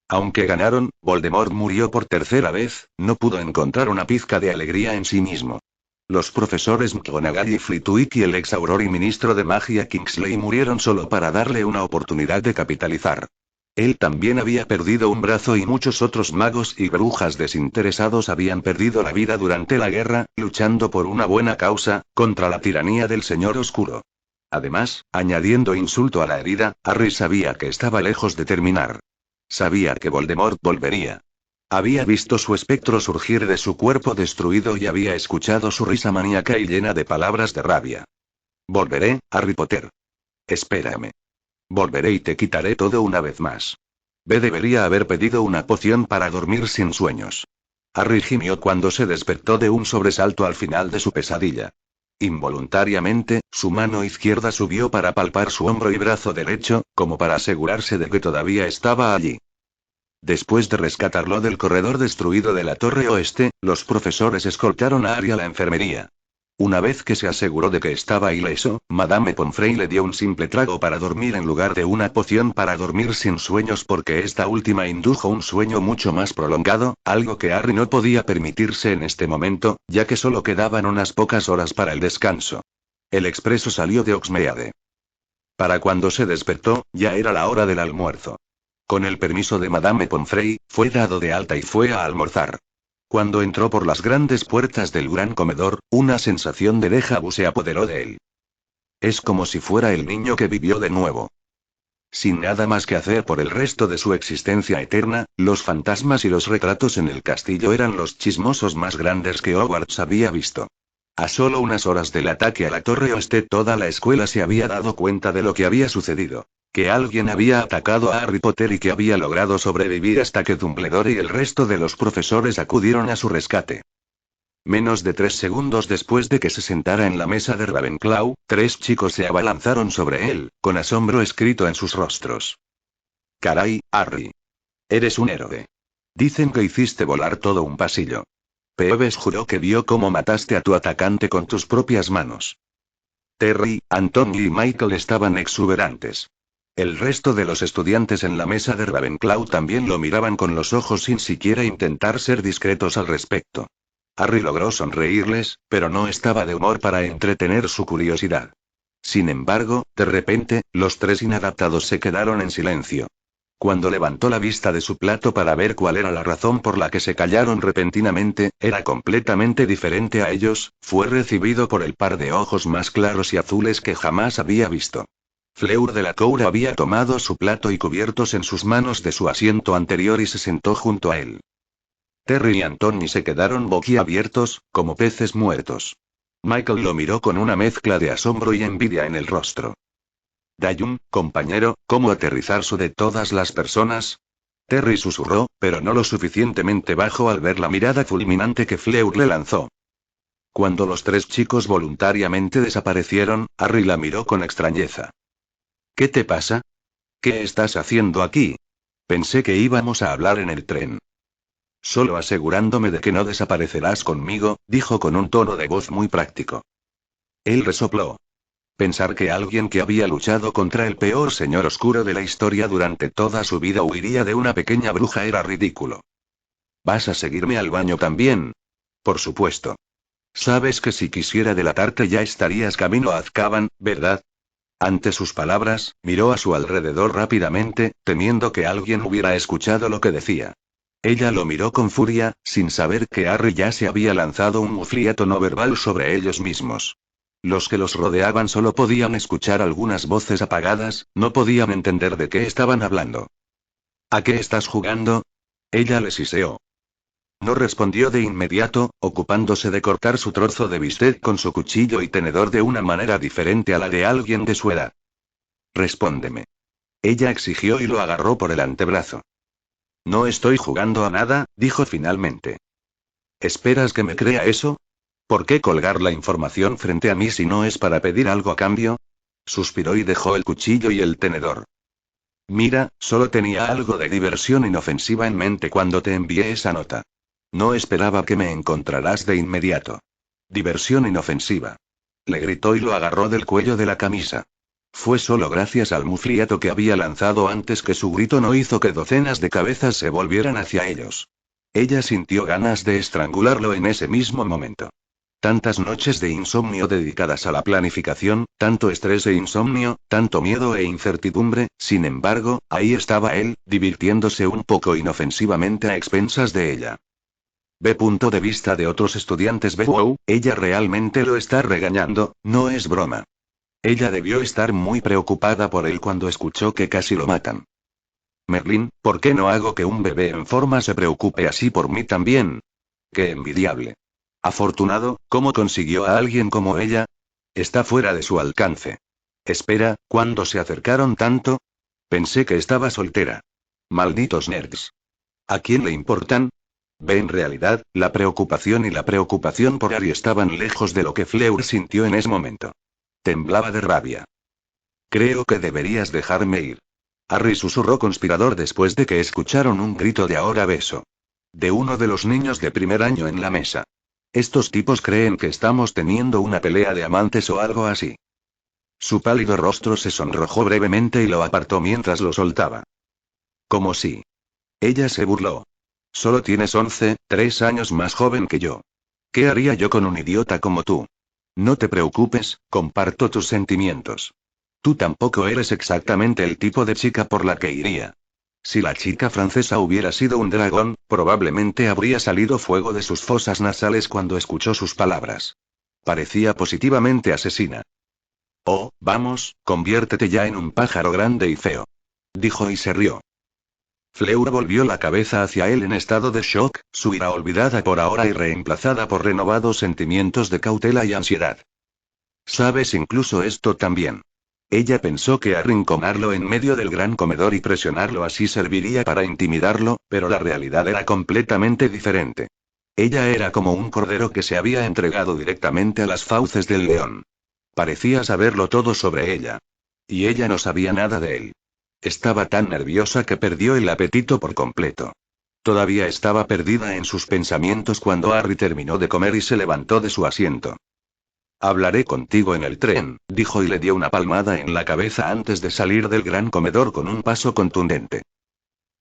Aunque ganaron, Voldemort murió por tercera vez, no pudo encontrar una pizca de alegría en sí mismo. Los profesores McGonagall y Flitwick y el ex Auror y ministro de magia Kingsley murieron solo para darle una oportunidad de capitalizar. Él también había perdido un brazo y muchos otros magos y brujas desinteresados habían perdido la vida durante la guerra, luchando por una buena causa, contra la tiranía del Señor Oscuro. Además, añadiendo insulto a la herida, Harry sabía que estaba lejos de terminar. Sabía que Voldemort volvería. Había visto su espectro surgir de su cuerpo destruido y había escuchado su risa maníaca y llena de palabras de rabia. Volveré, Harry Potter. Espérame. Volveré y te quitaré todo una vez más. B debería haber pedido una poción para dormir sin sueños. Harry gimió cuando se despertó de un sobresalto al final de su pesadilla. Involuntariamente, su mano izquierda subió para palpar su hombro y brazo derecho, como para asegurarse de que todavía estaba allí. Después de rescatarlo del corredor destruido de la torre oeste, los profesores escoltaron a Harry a la enfermería. Una vez que se aseguró de que estaba ileso, Madame Pomfrey le dio un simple trago para dormir en lugar de una poción para dormir sin sueños porque esta última indujo un sueño mucho más prolongado, algo que Harry no podía permitirse en este momento, ya que solo quedaban unas pocas horas para el descanso. El expreso salió de Oxmeade. Para cuando se despertó, ya era la hora del almuerzo. Con el permiso de Madame Pomfrey, fue dado de alta y fue a almorzar. Cuando entró por las grandes puertas del gran comedor, una sensación de déjà vu se apoderó de él. Es como si fuera el niño que vivió de nuevo. Sin nada más que hacer por el resto de su existencia eterna, los fantasmas y los retratos en el castillo eran los chismosos más grandes que Hogwarts había visto. A solo unas horas del ataque a la Torre Oeste, toda la escuela se había dado cuenta de lo que había sucedido. Que alguien había atacado a Harry Potter y que había logrado sobrevivir hasta que Dumbledore y el resto de los profesores acudieron a su rescate. Menos de 3 segundos después de que se sentara en la mesa de Ravenclaw, 3 chicos se abalanzaron sobre él, con asombro escrito en sus rostros. Caray, Harry. Eres un héroe. Dicen que hiciste volar todo un pasillo. Peeves juró que vio cómo mataste a tu atacante con tus propias manos. Terry, Anthony y Michael estaban exuberantes. El resto de los estudiantes en la mesa de Ravenclaw también lo miraban con los ojos sin siquiera intentar ser discretos al respecto. Harry logró sonreírles, pero no estaba de humor para entretener su curiosidad. Sin embargo, de repente, los 3 inadaptados se quedaron en silencio. Cuando levantó la vista de su plato para ver cuál era la razón por la que se callaron repentinamente, era completamente diferente a ellos, fue recibido por el par de ojos más claros y azules que jamás había visto. Fleur de la Cour había tomado su plato y cubiertos en sus manos de su asiento anterior y se sentó junto a él. Terry y Anthony se quedaron boquiabiertos, como peces muertos. Michael lo miró con una mezcla de asombro y envidia en el rostro. Dayun, compañero, ¿cómo aterrizar de todas las personas? Terry susurró, pero no lo suficientemente bajo al ver la mirada fulminante que Fleur le lanzó. Cuando los 3 chicos voluntariamente desaparecieron, Harry la miró con extrañeza. ¿Qué te pasa? ¿Qué estás haciendo aquí? Pensé que íbamos a hablar en el tren. Solo asegurándome de que no desaparecerás conmigo, dijo con un tono de voz muy práctico. Él resopló. Pensar que alguien que había luchado contra el peor señor oscuro de la historia durante toda su vida huiría de una pequeña bruja era ridículo. ¿Vas a seguirme al baño también? Por supuesto. Sabes que si quisiera delatarte ya estarías camino a Azkaban, ¿verdad? Ante sus palabras, miró a su alrededor rápidamente, temiendo que alguien hubiera escuchado lo que decía. Ella lo miró con furia, sin saber que Harry ya se había lanzado un mufliato no verbal sobre ellos mismos. Los que los rodeaban solo podían escuchar algunas voces apagadas, no podían entender de qué estaban hablando. ¿A qué estás jugando? Ella le siseó. No respondió de inmediato, ocupándose de cortar su trozo de bistec con su cuchillo y tenedor de una manera diferente a la de alguien de su edad. Respóndeme. Ella exigió y lo agarró por el antebrazo. No estoy jugando a nada, dijo finalmente. ¿Esperas que me crea eso? ¿Por qué colgar la información frente a mí si no es para pedir algo a cambio? Suspiró y dejó el cuchillo y el tenedor. Mira, solo tenía algo de diversión inofensiva en mente cuando te envié esa nota. No esperaba que me encontraras de inmediato. Diversión inofensiva. Le gritó y lo agarró del cuello de la camisa. Fue solo gracias al mufliato que había lanzado antes que su grito no hizo que docenas de cabezas se volvieran hacia ellos. Ella sintió ganas de estrangularlo en ese mismo momento. Tantas noches de insomnio dedicadas a la planificación, tanto estrés e insomnio, tanto miedo e incertidumbre, sin embargo, ahí estaba él, divirtiéndose un poco inofensivamente a expensas de ella. Ve punto de vista de otros estudiantes. Wow, ella realmente lo está regañando, no es broma. Ella debió estar muy preocupada por él cuando escuchó que casi lo matan. Merlín, ¿por qué no hago que un bebé en forma se preocupe así por mí también? ¡Qué envidiable! Afortunado, ¿cómo consiguió a alguien como ella? Está fuera de su alcance. Espera, ¿cuándo se acercaron tanto? Pensé que estaba soltera. Malditos nerds. ¿A quién le importan? Ve, en realidad, la preocupación y la preocupación por Harry estaban lejos de lo que Fleur sintió en ese momento. Temblaba de rabia. Creo que deberías dejarme ir. Harry susurró conspirador después de que escucharon un grito de ahora beso. De uno de los niños de primer año en la mesa. Estos tipos creen que estamos teniendo una pelea de amantes o algo así. Su pálido rostro se sonrojó brevemente y lo apartó mientras lo soltaba. Como si. Ella se burló. Solo tienes 11, 3 años más joven que yo. ¿Qué haría yo con un idiota como tú? No te preocupes, comparto tus sentimientos. Tú tampoco eres exactamente el tipo de chica por la que iría. Si la chica francesa hubiera sido un dragón, probablemente habría salido fuego de sus fosas nasales cuando escuchó sus palabras. Parecía positivamente asesina. Oh, vamos, conviértete ya en un pájaro grande y feo. Dijo y se rió. Fleur volvió la cabeza hacia él en estado de shock, su ira olvidada por ahora y reemplazada por renovados sentimientos de cautela y ansiedad. ¿Sabes incluso esto también? Ella pensó que arrinconarlo en medio del gran comedor y presionarlo así serviría para intimidarlo, pero la realidad era completamente diferente. Ella era como un cordero que se había entregado directamente a las fauces del león. Parecía saberlo todo sobre ella. Y ella no sabía nada de él. Estaba tan nerviosa que perdió el apetito por completo. Todavía estaba perdida en sus pensamientos cuando Harry terminó de comer y se levantó de su asiento. Hablaré contigo en el tren, dijo y le dio una palmada en la cabeza antes de salir del gran comedor con un paso contundente.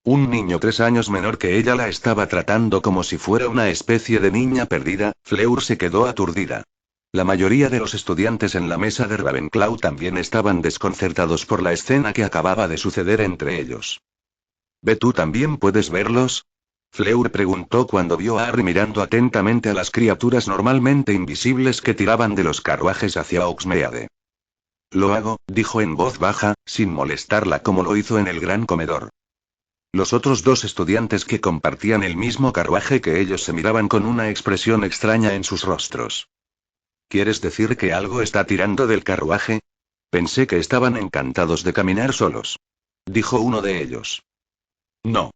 Un niño 3 años menor que ella la estaba tratando como si fuera una especie de niña perdida. Fleur se quedó aturdida. La mayoría de los estudiantes en la mesa de Ravenclaw también estaban desconcertados por la escena que acababa de suceder entre ellos. ¿Ve tú también puedes verlos? Fleur preguntó cuando vio a Harry mirando atentamente a las criaturas normalmente invisibles que tiraban de los carruajes hacia Hogsmeade. Lo hago, dijo en voz baja, sin molestarla como lo hizo en el gran comedor. Los otros 2 estudiantes que compartían el mismo carruaje que ellos se miraban con una expresión extraña en sus rostros. ¿Quieres decir que algo está tirando del carruaje? Pensé que estaban encantados de caminar solos. Dijo uno de ellos. No.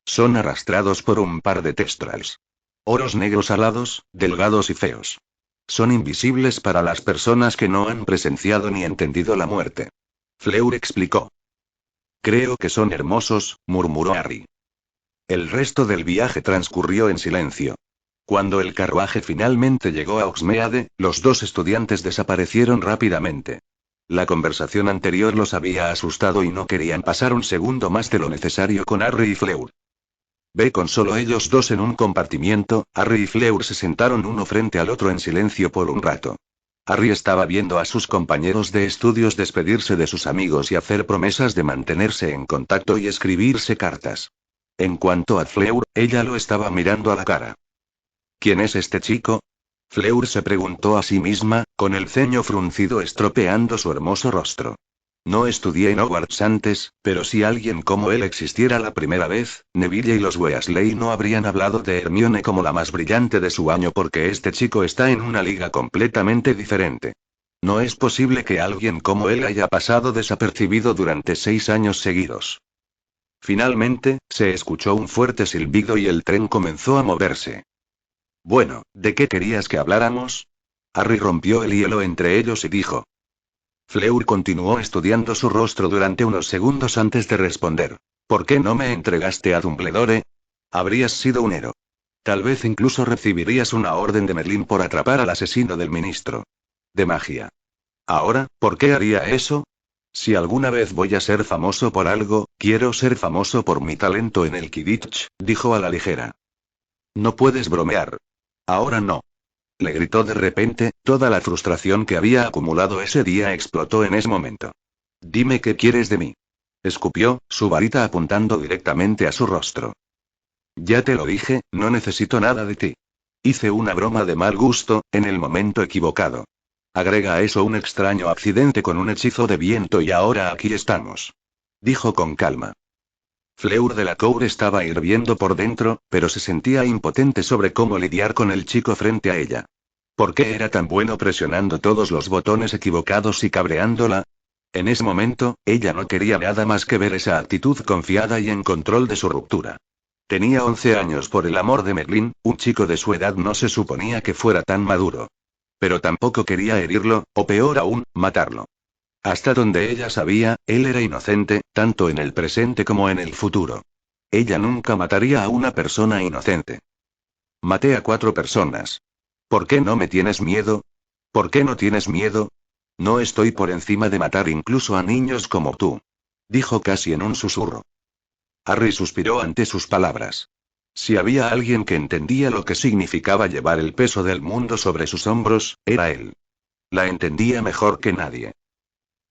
Son arrastrados por un par de testrals. Oros negros alados, delgados y feos. Son invisibles para las personas que no han presenciado ni entendido la muerte. Fleur explicó. Creo que son hermosos, murmuró Harry. El resto del viaje transcurrió en silencio. Cuando el carruaje finalmente llegó a Oxmeade, los dos estudiantes desaparecieron rápidamente. La conversación anterior los había asustado y no querían pasar un segundo más de lo necesario con Harry y Fleur. Ve con solo ellos dos en un compartimiento, Harry y Fleur se sentaron uno frente al otro en silencio por un rato. Harry estaba viendo a sus compañeros de estudios despedirse de sus amigos y hacer promesas de mantenerse en contacto y escribirse cartas. En cuanto a Fleur, ella lo estaba mirando a la cara. ¿Quién es este chico? Fleur se preguntó a sí misma, con el ceño fruncido estropeando su hermoso rostro. No estudié en Hogwarts antes, pero si alguien como él existiera la primera vez, Neville y los Weasley no habrían hablado de Hermione como la más brillante de su año porque este chico está en una liga completamente diferente. No es posible que alguien como él haya pasado desapercibido durante 6 años seguidos. Finalmente, se escuchó un fuerte silbido y el tren comenzó a moverse. Bueno, ¿de qué querías que habláramos? Harry rompió el hielo entre ellos y dijo. Fleur continuó estudiando su rostro durante unos segundos antes de responder. ¿Por qué no me entregaste a Dumbledore? Habrías sido un héroe. Tal vez incluso recibirías una orden de Merlín por atrapar al asesino del ministro de magia. Ahora, ¿por qué haría eso? Si alguna vez voy a ser famoso por algo, quiero ser famoso por mi talento en el Quidditch, dijo a la ligera. No puedes bromear. Ahora no. Le gritó de repente, toda la frustración que había acumulado ese día explotó en ese momento. Dime qué quieres de mí. Escupió, su varita apuntando directamente a su rostro. Ya te lo dije, no necesito nada de ti. Hice una broma de mal gusto, en el momento equivocado. Agrega a eso un extraño accidente con un hechizo de viento y ahora aquí estamos. Dijo con calma. Fleur Delacour estaba hirviendo por dentro, pero se sentía impotente sobre cómo lidiar con el chico frente a ella. ¿Por qué era tan bueno presionando todos los botones equivocados y cabreándola? En ese momento, ella no quería nada más que ver esa actitud confiada y en control de su ruptura. Tenía 11 años por el amor de Merlín, un chico de su edad no se suponía que fuera tan maduro. Pero tampoco quería herirlo, o peor aún, matarlo. Hasta donde ella sabía, él era inocente, tanto en el presente como en el futuro. Ella nunca mataría a una persona inocente. Maté a 4 personas. ¿Por qué no me tienes miedo? ¿Por qué no tienes miedo? No estoy por encima de matar incluso a niños como tú. Dijo casi en un susurro. Harry suspiró ante sus palabras. Si había alguien que entendía lo que significaba llevar el peso del mundo sobre sus hombros, era él. La entendía mejor que nadie.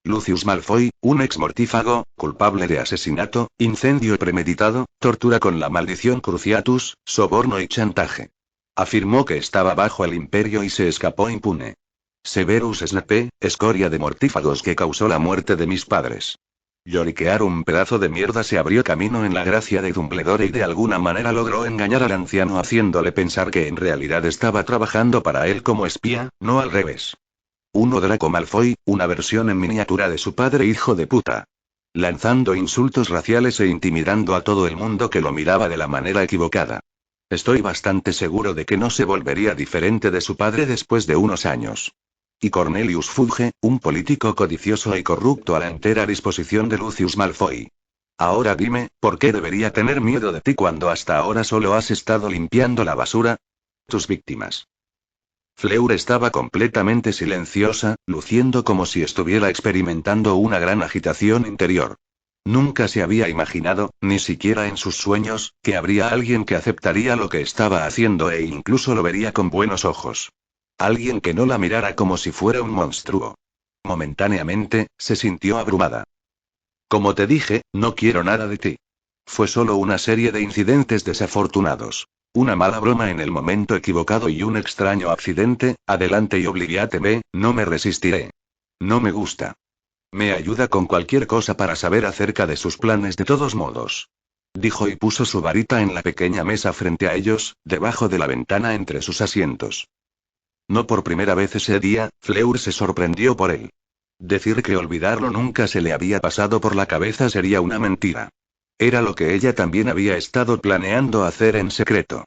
Lucius Malfoy, un ex mortífago, culpable de asesinato, incendio premeditado, tortura con la maldición Cruciatus, soborno y chantaje. Afirmó que estaba bajo el imperio y se escapó impune. Severus Snape, escoria de mortífagos que causó la muerte de mis padres. Lloriquear un pedazo de mierda se abrió camino en la gracia de Dumbledore y de alguna manera logró engañar al anciano haciéndole pensar que en realidad estaba trabajando para él como espía, no al revés. Uno Draco Malfoy, una versión en miniatura de su padre hijo de puta. Lanzando insultos raciales e intimidando a todo el mundo que lo miraba de la manera equivocada. Estoy bastante seguro de que no se volvería diferente de su padre después de unos años. Y Cornelius Fudge, un político codicioso y corrupto a la entera disposición de Lucius Malfoy. Ahora dime, ¿por qué debería tener miedo de ti cuando hasta ahora solo has estado limpiando la basura? Tus víctimas. Fleur estaba completamente silenciosa, luciendo como si estuviera experimentando una gran agitación interior. Nunca se había imaginado, ni siquiera en sus sueños, que habría alguien que aceptaría lo que estaba haciendo e incluso lo vería con buenos ojos. Alguien que no la mirara como si fuera un monstruo. Momentáneamente, se sintió abrumada. Como te dije, no quiero nada de ti. Fue solo una serie de incidentes desafortunados. Una mala broma en el momento equivocado y un extraño accidente, adelante y obliviáteme, no me resistiré. No me gusta. Me ayuda con cualquier cosa para saber acerca de sus planes de todos modos. Dijo y puso su varita en la pequeña mesa frente a ellos, debajo de la ventana entre sus asientos. No por primera vez ese día, Fleur se sorprendió por él. Decir que olvidarlo nunca se le había pasado por la cabeza sería una mentira. Era lo que ella también había estado planeando hacer en secreto.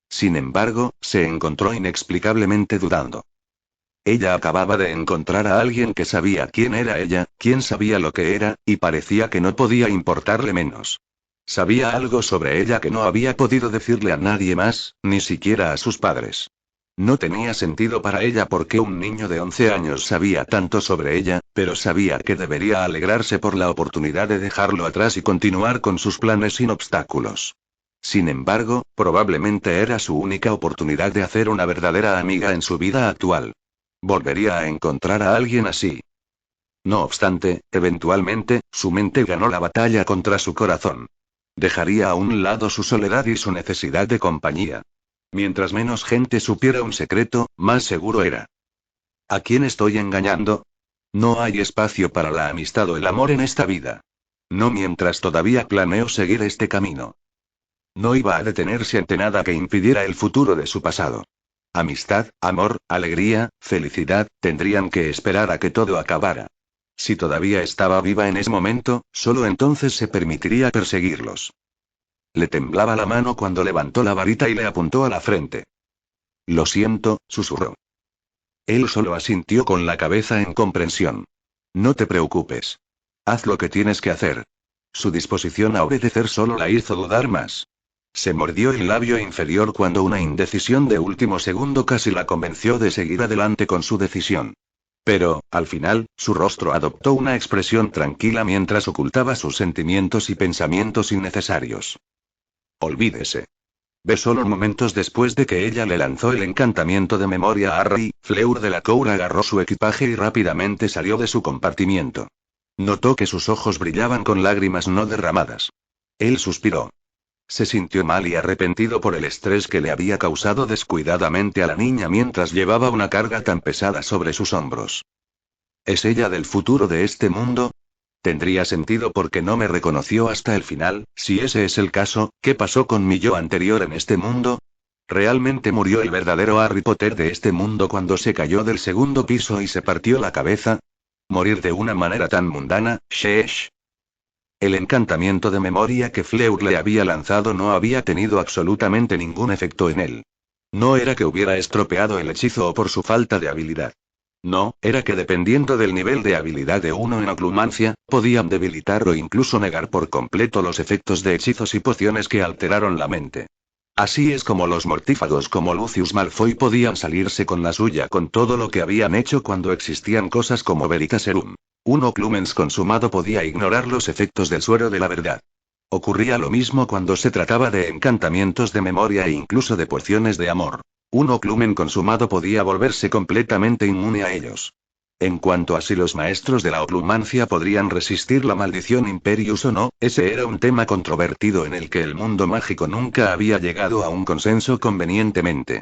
Sin embargo, se encontró inexplicablemente dudando. Ella acababa de encontrar a alguien que sabía quién era ella, quién sabía lo que era, y parecía que no podía importarle menos. Sabía algo sobre ella que no había podido decirle a nadie más, ni siquiera a sus padres. No tenía sentido para ella porque un niño de 11 años sabía tanto sobre ella, pero sabía que debería alegrarse por la oportunidad de dejarlo atrás y continuar con sus planes sin obstáculos. Sin embargo, probablemente era su única oportunidad de hacer una verdadera amiga en su vida actual. Volvería a encontrar a alguien así. No obstante, eventualmente, su mente ganó la batalla contra su corazón. Dejaría a un lado su soledad y su necesidad de compañía. Mientras menos gente supiera un secreto, más seguro era. ¿A quién estoy engañando? No hay espacio para la amistad o el amor en esta vida. No mientras todavía planeo seguir este camino. No iba a detenerse ante nada que impidiera el futuro de su pasado. Amistad, amor, alegría, felicidad, tendrían que esperar a que todo acabara. Si todavía estaba viva en ese momento, solo entonces se permitiría perseguirlos. Le temblaba la mano cuando levantó la varita y le apuntó a la frente. Lo siento, susurró. Él solo asintió con la cabeza en comprensión. No te preocupes. Haz lo que tienes que hacer. Su disposición a obedecer solo la hizo dudar más. Se mordió el labio inferior cuando una indecisión de último segundo casi la convenció de seguir adelante con su decisión. Pero, al final, su rostro adoptó una expresión tranquila mientras ocultaba sus sentimientos y pensamientos innecesarios. Olvídese. Ve solo momentos después de que ella le lanzó el encantamiento de memoria a Harry, Fleur de la Cour agarró su equipaje y rápidamente salió de su compartimiento. Notó que sus ojos brillaban con lágrimas no derramadas. Él suspiró. Se sintió mal y arrepentido por el estrés que le había causado descuidadamente a la niña mientras llevaba una carga tan pesada sobre sus hombros. ¿Es ella del futuro de este mundo? Tendría sentido porque no me reconoció hasta el final. Si ese es el caso, ¿qué pasó con mi yo anterior en este mundo? ¿Realmente murió el verdadero Harry Potter de este mundo cuando se cayó del segundo piso y se partió la cabeza? ¿Morir de una manera tan mundana, sheesh? El encantamiento de memoria que Fleur le había lanzado no había tenido absolutamente ningún efecto en él. No era que hubiera estropeado el hechizo o por su falta de habilidad. No, era que dependiendo del nivel de habilidad de uno en oclumancia, podían debilitar o incluso negar por completo los efectos de hechizos y pociones que alteraron la mente. Así es como los mortífagos como Lucius Malfoy podían salirse con la suya con todo lo que habían hecho cuando existían cosas como Veritaserum. Un Occlumens consumado podía ignorar los efectos del suero de la verdad. Ocurría lo mismo cuando se trataba de encantamientos de memoria e incluso de pociones de amor. Un Occlumen consumado podía volverse completamente inmune a ellos. En cuanto a si los maestros de la oclumancia podrían resistir la maldición Imperius o no, ese era un tema controvertido en el que el mundo mágico nunca había llegado a un consenso convenientemente.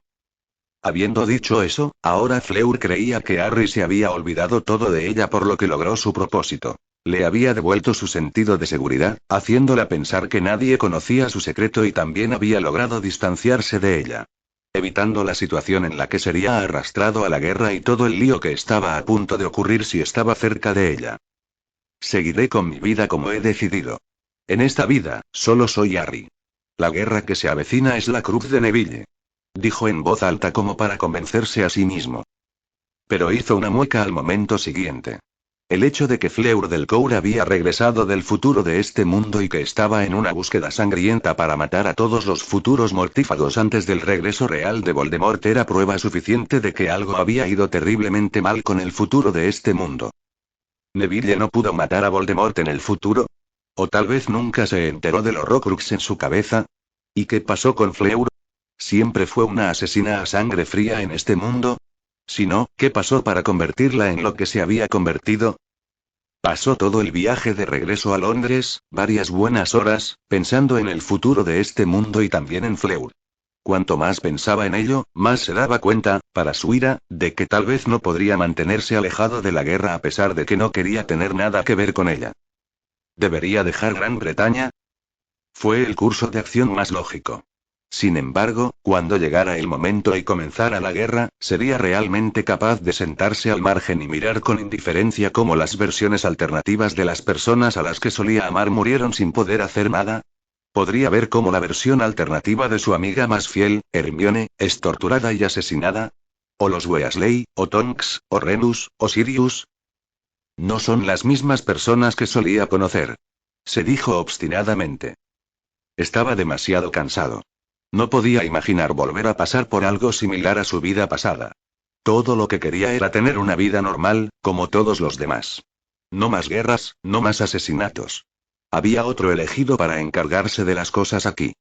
Habiendo dicho eso, ahora Fleur creía que Harry se había olvidado todo de ella por lo que logró su propósito. Le había devuelto su sentido de seguridad, haciéndola pensar que nadie conocía su secreto y también había logrado distanciarse de ella. Evitando la situación en la que sería arrastrado a la guerra y todo el lío que estaba a punto de ocurrir si estaba cerca de ella. Seguiré con mi vida como he decidido. En esta vida, solo soy Harry. La guerra que se avecina es la Cruz de Neville. Dijo en voz alta como para convencerse a sí mismo. Pero hizo una mueca al momento siguiente. El hecho de que Fleur del Cour había regresado del futuro de este mundo y que estaba en una búsqueda sangrienta para matar a todos los futuros mortífagos antes del regreso real de Voldemort era prueba suficiente de que algo había ido terriblemente mal con el futuro de este mundo. ¿Neville no pudo matar a Voldemort en el futuro? ¿O tal vez nunca se enteró del Horrocrux en su cabeza? ¿Y qué pasó con Fleur? ¿Siempre fue una asesina a sangre fría en este mundo? Si no, ¿qué pasó para convertirla en lo que se había convertido? Pasó todo el viaje de regreso a Londres, varias buenas horas, pensando en el futuro de este mundo y también en Fleur. Cuanto más pensaba en ello, más se daba cuenta, para su ira, de que tal vez no podría mantenerse alejado de la guerra a pesar de que no quería tener nada que ver con ella. ¿Debería dejar Gran Bretaña? Fue el curso de acción más lógico. Sin embargo, cuando llegara el momento y comenzara la guerra, sería realmente capaz de sentarse al margen y mirar con indiferencia cómo las versiones alternativas de las personas a las que solía amar murieron sin poder hacer nada. Podría ver cómo la versión alternativa de su amiga más fiel, Hermione, es torturada y asesinada. O los Weasley, o Tonks, o Remus, o Sirius. No son las mismas personas que solía conocer. Se dijo obstinadamente. Estaba demasiado cansado. No podía imaginar volver a pasar por algo similar a su vida pasada. Todo lo que quería era tener una vida normal, como todos los demás. No más guerras, no más asesinatos. Había otro elegido para encargarse de las cosas aquí.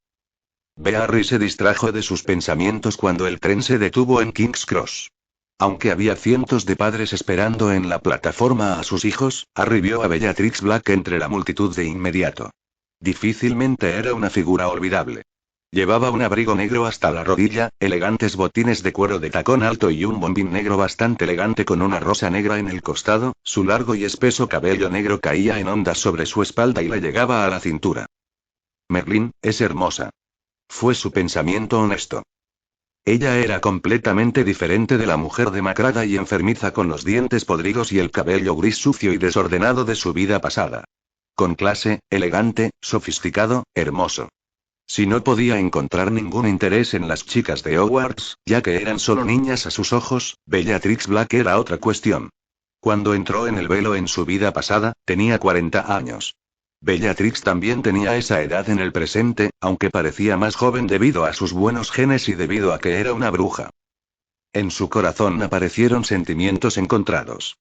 Harry se distrajo de sus pensamientos cuando el tren se detuvo en King's Cross. Aunque había cientos de padres esperando en la plataforma a sus hijos, Harry vio a Bellatrix Black entre la multitud de inmediato. Difícilmente era una figura olvidable. Llevaba un abrigo negro hasta la rodilla, elegantes botines de cuero de tacón alto y un bombín negro bastante elegante con una rosa negra en el costado, su largo y espeso cabello negro caía en ondas sobre su espalda y le llegaba a la cintura. Merlín, es hermosa. Fue su pensamiento honesto. Ella era completamente diferente de la mujer demacrada y enfermiza con los dientes podridos y el cabello gris sucio y desordenado de su vida pasada. Con clase, elegante, sofisticado, hermoso. Si no podía encontrar ningún interés en las chicas de Hogwarts, ya que eran solo niñas a sus ojos, Bellatrix Black era otra cuestión. Cuando entró en el velo en su vida pasada, tenía 40 años. Bellatrix también tenía esa edad en el presente, aunque parecía más joven debido a sus buenos genes y debido a que era una bruja. En su corazón aparecieron sentimientos encontrados.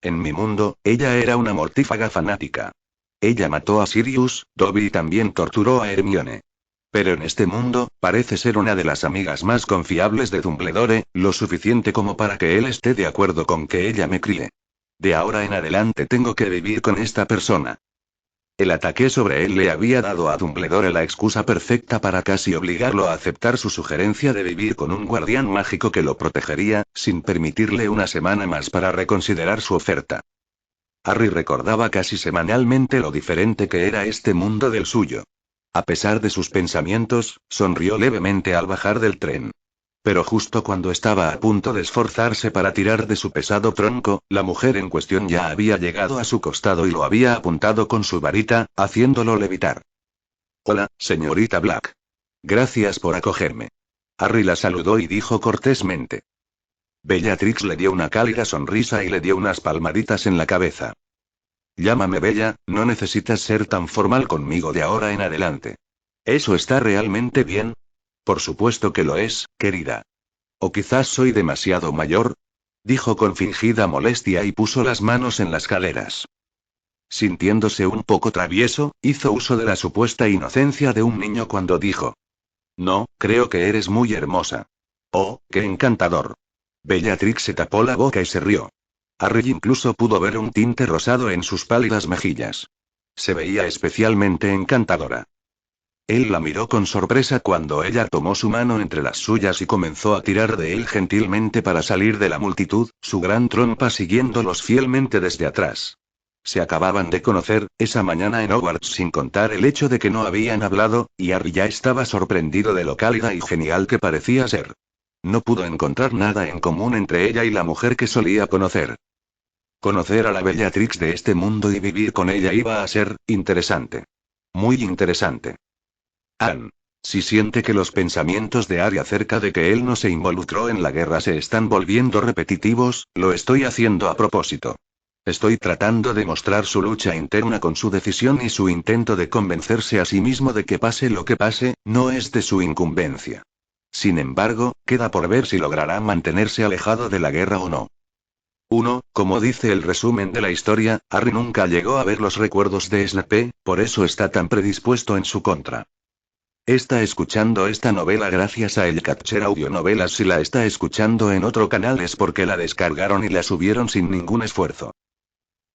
En mi mundo, ella era una mortífaga fanática. Ella mató a Sirius, Dobby y también torturó a Hermione. Pero en este mundo, parece ser una de las amigas más confiables de Dumbledore, lo suficiente como para que él esté de acuerdo con que ella me críe. De ahora en adelante tengo que vivir con esta persona. El ataque sobre él le había dado a Dumbledore la excusa perfecta para casi obligarlo a aceptar su sugerencia de vivir con un guardián mágico que lo protegería, sin permitirle una semana más para reconsiderar su oferta. Harry recordaba casi semanalmente lo diferente que era este mundo del suyo. A pesar de sus pensamientos, sonrió levemente al bajar del tren. Pero justo cuando estaba a punto de esforzarse para tirar de su pesado tronco, la mujer en cuestión ya había llegado a su costado y lo había apuntado con su varita, haciéndolo levitar. «Hola, señorita Black. Gracias por acogerme». Harry la saludó y dijo cortésmente. Bellatrix le dio una cálida sonrisa y le dio unas palmaditas en la cabeza. «Llámame Bella, no necesitas ser tan formal conmigo de ahora en adelante». «¿Eso está realmente bien?» «Por supuesto que lo es, querida». «¿O quizás soy demasiado mayor?», dijo con fingida molestia y puso las manos en las caderas. Sintiéndose un poco travieso, hizo uso de la supuesta inocencia de un niño cuando dijo. «No, creo que eres muy hermosa». «Oh, qué encantador». Bellatrix se tapó la boca y se rió. Harry incluso pudo ver un tinte rosado en sus pálidas mejillas. Se veía especialmente encantadora. Él la miró con sorpresa cuando ella tomó su mano entre las suyas y comenzó a tirar de él gentilmente para salir de la multitud, su gran trompa siguiéndolos fielmente desde atrás. Se acababan de conocer, esa mañana en Hogwarts sin contar el hecho de que no habían hablado, y Harry ya estaba sorprendido de lo cálida y genial que parecía ser. No pudo encontrar nada en común entre ella y la mujer que solía conocer. Conocer a la Bellatrix de este mundo y vivir con ella iba a ser interesante. Muy interesante. Si siente que los pensamientos de Harry acerca de que él no se involucró en la guerra se están volviendo repetitivos, lo estoy haciendo a propósito. Estoy tratando de mostrar su lucha interna con su decisión y su intento de convencerse a sí mismo de que pase lo que pase, no es de su incumbencia. Sin embargo, queda por ver si logrará mantenerse alejado de la guerra o no. 1. Como dice el resumen de la historia, Harry nunca llegó a ver los recuerdos de Snape, por eso está tan predispuesto en su contra. Está escuchando esta novela gracias a El Catcher Audionovelas. Si la está escuchando en otro canal es porque la descargaron y la subieron sin ningún esfuerzo.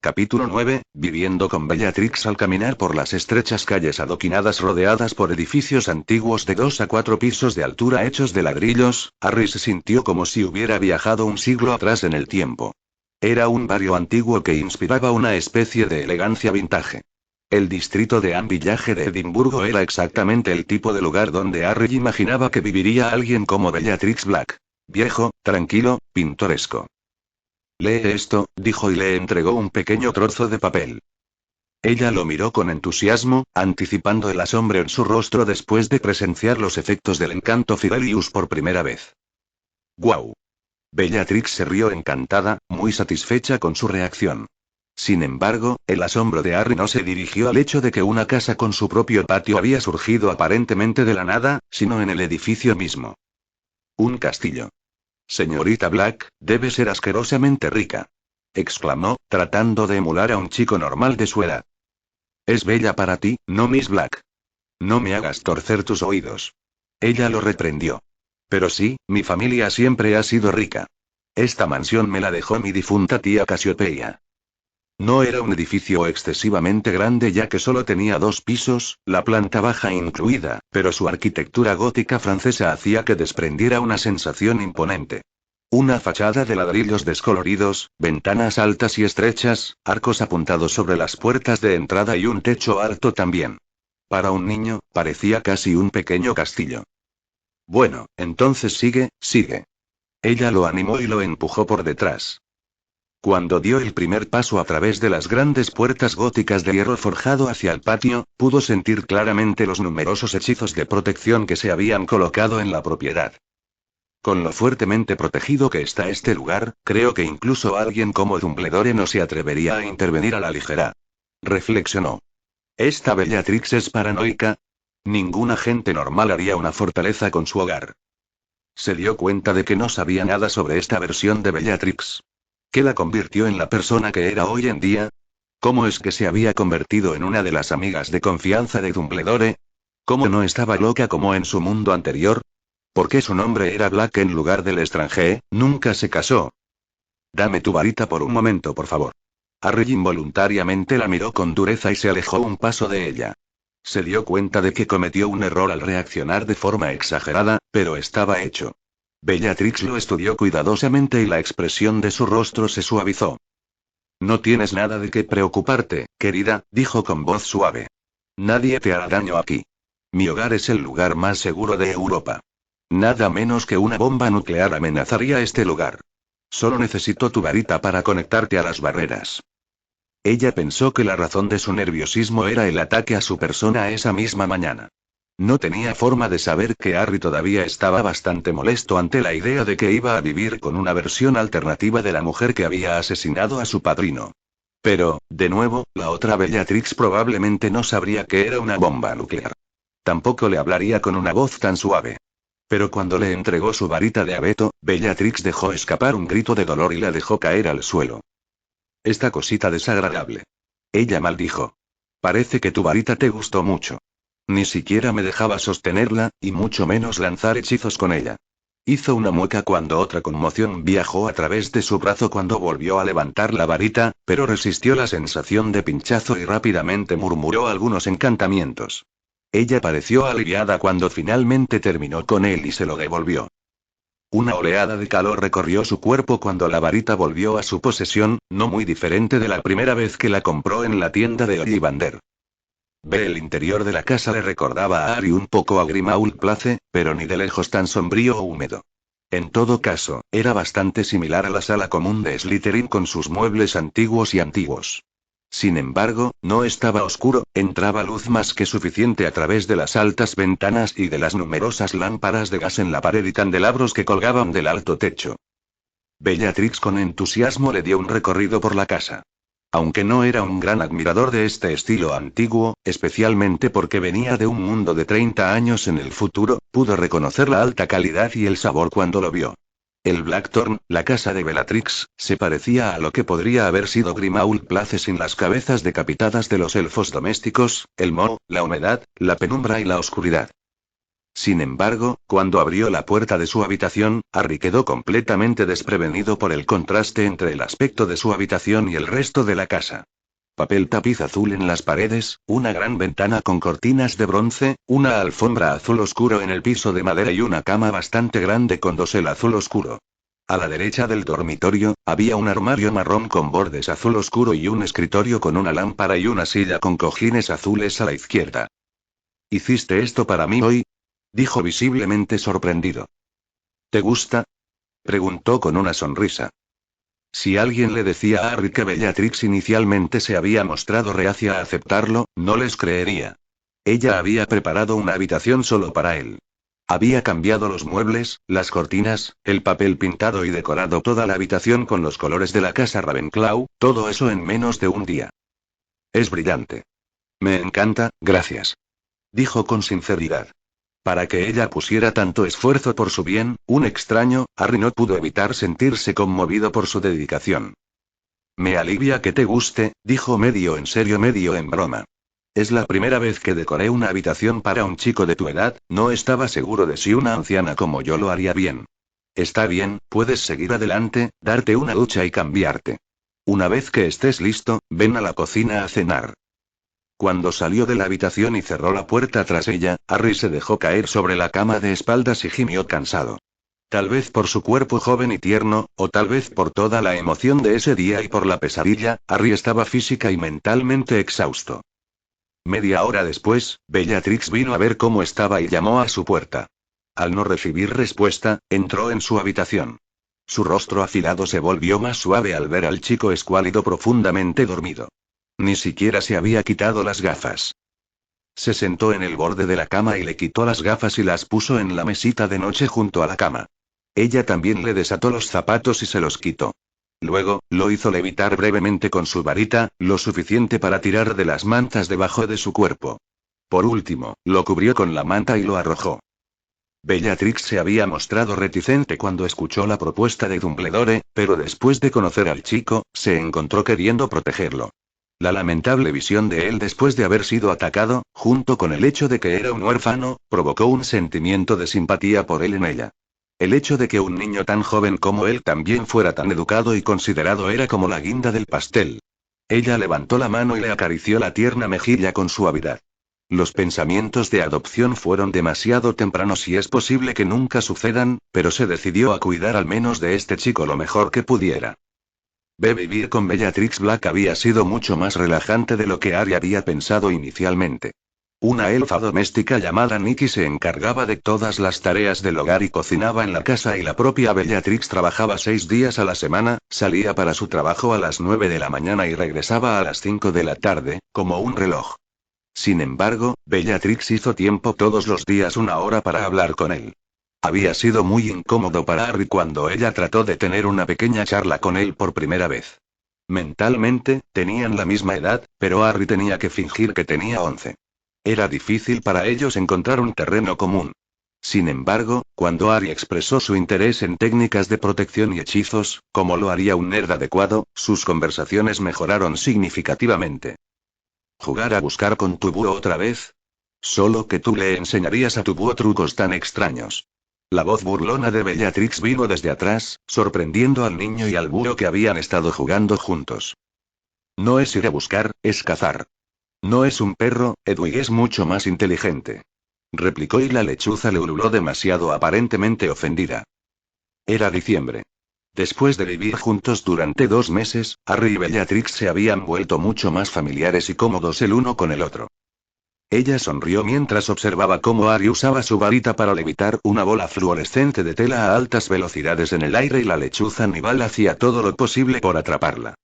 Capítulo 9. Viviendo con Bellatrix. Al caminar por las estrechas calles adoquinadas rodeadas por edificios antiguos de 2 a 4 pisos de altura hechos de ladrillos, Harry se sintió como si hubiera viajado un siglo atrás en el tiempo. Era un barrio antiguo que inspiraba una especie de elegancia vintage. El distrito de Anne Village de Edimburgo era exactamente el tipo de lugar donde Harry imaginaba que viviría alguien como Bellatrix Black. Viejo, tranquilo, pintoresco. «Lee esto», dijo y le entregó un pequeño trozo de papel. Ella lo miró con entusiasmo, anticipando el asombro en su rostro después de presenciar los efectos del encanto Fidelius por primera vez. «¡Guau!». Bellatrix se rió encantada, muy satisfecha con su reacción. Sin embargo, el asombro de Harry no se dirigió al hecho de que una casa con su propio patio había surgido aparentemente de la nada, sino en el edificio mismo. Un castillo. Señorita Black, debe ser asquerosamente rica. Exclamó, tratando de emular a un chico normal de su edad. Es bella para ti, no Miss Black. No me hagas torcer tus oídos. Ella lo reprendió. Pero sí, mi familia siempre ha sido rica. Esta mansión me la dejó mi difunta tía Casiopeia. No era un edificio excesivamente grande ya que solo tenía 2 pisos, la planta baja incluida, pero su arquitectura gótica francesa hacía que desprendiera una sensación imponente. Una fachada de ladrillos descoloridos, ventanas altas y estrechas, arcos apuntados sobre las puertas de entrada y un techo alto también. Para un niño, parecía casi un pequeño castillo. Bueno, entonces sigue, sigue. Ella lo animó y lo empujó por detrás. Cuando dio el primer paso a través de las grandes puertas góticas de hierro forjado hacia el patio, pudo sentir claramente los numerosos hechizos de protección que se habían colocado en la propiedad. Con lo fuertemente protegido que está este lugar, creo que incluso alguien como Dumbledore no se atrevería a intervenir a la ligera. Reflexionó. ¿Esta Bellatrix es paranoica? Ninguna gente normal haría una fortaleza con su hogar. Se dio cuenta de que no sabía nada sobre esta versión de Bellatrix. ¿Qué la convirtió en la persona que era hoy en día? ¿Cómo es que se había convertido en una de las amigas de confianza de Dumbledore? ¿Cómo no estaba loca como en su mundo anterior? ¿Por qué su nombre era Black en lugar del Estrange? Nunca se casó. Dame tu varita por un momento, por favor. Harry involuntariamente la miró con dureza y se alejó un paso de ella. Se dio cuenta de que cometió un error al reaccionar de forma exagerada, pero estaba hecho. Bellatrix lo estudió cuidadosamente y la expresión de su rostro se suavizó. No tienes nada de qué preocuparte, querida, dijo con voz suave. Nadie te hará daño aquí. Mi hogar es el lugar más seguro de Europa. Nada menos que una bomba nuclear amenazaría este lugar. Solo necesito tu varita para conectarte a las barreras. Ella pensó que la razón de su nerviosismo era el ataque a su persona esa misma mañana. No tenía forma de saber que Harry todavía estaba bastante molesto ante la idea de que iba a vivir con una versión alternativa de la mujer que había asesinado a su padrino. Pero, de nuevo, la otra Bellatrix probablemente no sabría que era una bomba nuclear. Tampoco le hablaría con una voz tan suave. Pero cuando le entregó su varita de abeto, Bellatrix dejó escapar un grito de dolor y la dejó caer al suelo. Esta cosita desagradable. Ella maldijo. Parece que tu varita te gustó mucho. Ni siquiera me dejaba sostenerla, y mucho menos lanzar hechizos con ella. Hizo una mueca cuando otra conmoción viajó a través de su brazo cuando volvió a levantar la varita, pero resistió la sensación de pinchazo y rápidamente murmuró algunos encantamientos. Ella pareció aliviada cuando finalmente terminó con él y se lo devolvió. Una oleada de calor recorrió su cuerpo cuando la varita volvió a su posesión, no muy diferente de la primera vez que la compró en la tienda de Ollivander. Ver el interior de la casa le recordaba a Harry un poco a Grimmauld Place, pero ni de lejos tan sombrío o húmedo. En todo caso, era bastante similar a la sala común de Slytherin con sus muebles antiguos y antiguos. Sin embargo, no estaba oscuro, entraba luz más que suficiente a través de las altas ventanas y de las numerosas lámparas de gas en la pared y candelabros que colgaban del alto techo. Bellatrix con entusiasmo le dio un recorrido por la casa. Aunque no era un gran admirador de este estilo antiguo, especialmente porque venía de un mundo de 30 años en el futuro, pudo reconocer la alta calidad y el sabor cuando lo vio. El Blackthorn, la casa de Bellatrix, se parecía a lo que podría haber sido Grimmauld Place sin las cabezas decapitadas de los elfos domésticos, el moho, la humedad, la penumbra y la oscuridad. Sin embargo, cuando abrió la puerta de su habitación, Harry quedó completamente desprevenido por el contraste entre el aspecto de su habitación y el resto de la casa. Papel tapiz azul en las paredes, una gran ventana con cortinas de bronce, una alfombra azul oscuro en el piso de madera y una cama bastante grande con dosel azul oscuro. A la derecha del dormitorio, había un armario marrón con bordes azul oscuro y un escritorio con una lámpara y una silla con cojines azules a la izquierda. ¿Hiciste esto para mí hoy?, dijo visiblemente sorprendido. ¿Te gusta?, preguntó con una sonrisa. Si alguien le decía a Harry que Bellatrix inicialmente se había mostrado reacia a aceptarlo, no les creería. Ella había preparado una habitación solo para él. Había cambiado los muebles, las cortinas, el papel pintado y decorado toda la habitación con los colores de la casa Ravenclaw, todo eso en menos de un día. Es brillante. Me encanta, gracias. Dijo con sinceridad. Para que ella pusiera tanto esfuerzo por su bien, un extraño, Harry no pudo evitar sentirse conmovido por su dedicación. Me alivia que te guste, dijo medio en serio medio en broma. Es la primera vez que decoré una habitación para un chico de tu edad, no estaba seguro de si una anciana como yo lo haría bien. Está bien, puedes seguir adelante, darte una ducha y cambiarte. Una vez que estés listo, ven a la cocina a cenar. Cuando salió de la habitación y cerró la puerta tras ella, Harry se dejó caer sobre la cama de espaldas y gimió cansado. Tal vez por su cuerpo joven y tierno, o tal vez por toda la emoción de ese día y por la pesadilla, Harry estaba física y mentalmente exhausto. Media hora después, Bellatrix vino a ver cómo estaba y llamó a su puerta. Al no recibir respuesta, entró en su habitación. Su rostro afilado se volvió más suave al ver al chico escuálido profundamente dormido. Ni siquiera se había quitado las gafas. Se sentó en el borde de la cama y le quitó las gafas y las puso en la mesita de noche junto a la cama. Ella también le desató los zapatos y se los quitó. Luego, lo hizo levitar brevemente con su varita, lo suficiente para tirar de las mantas debajo de su cuerpo. Por último, lo cubrió con la manta y lo arrojó. Bellatrix se había mostrado reticente cuando escuchó la propuesta de Dumbledore, pero después de conocer al chico, se encontró queriendo protegerlo. La lamentable visión de él después de haber sido atacado, junto con el hecho de que era un huérfano, provocó un sentimiento de simpatía por él en ella. El hecho de que un niño tan joven como él también fuera tan educado y considerado era como la guinda del pastel. Ella levantó la mano y le acarició la tierna mejilla con suavidad. Los pensamientos de adopción fueron demasiado tempranos y es posible que nunca sucedan, pero se decidió a cuidar al menos de este chico lo mejor que pudiera. Vivir con Bellatrix Black había sido mucho más relajante de lo que Harry había pensado inicialmente. Una elfa doméstica llamada Nikki se encargaba de todas las tareas del hogar y cocinaba en la casa y la propia Bellatrix trabajaba 6 días a la semana, salía para su trabajo a las 9 de la mañana y regresaba a las 5 de la tarde, como un reloj. Sin embargo, Bellatrix hizo tiempo todos los días 1 hora para hablar con él. Había sido muy incómodo para Harry cuando ella trató de tener una pequeña charla con él por primera vez. Mentalmente, tenían la misma edad, pero Harry tenía que fingir que tenía 11. Era difícil para ellos encontrar un terreno común. Sin embargo, cuando Harry expresó su interés en técnicas de protección y hechizos, como lo haría un nerd adecuado, sus conversaciones mejoraron significativamente. ¿Jugar a buscar con tu búho otra vez? Solo que tú le enseñarías a tu búho trucos tan extraños. La voz burlona de Bellatrix vino desde atrás, sorprendiendo al niño y al búho que habían estado jugando juntos. No es ir a buscar, es cazar. No es un perro, Edwig es mucho más inteligente. Replicó y la lechuza le ululó demasiado aparentemente ofendida. Era diciembre. Después de vivir juntos durante 2 meses, Harry y Bellatrix se habían vuelto mucho más familiares y cómodos el uno con el otro. Ella sonrió mientras observaba cómo Harry usaba su varita para levitar una bola fluorescente de tela a altas velocidades en el aire y la lechuza Nival hacía todo lo posible por atraparla.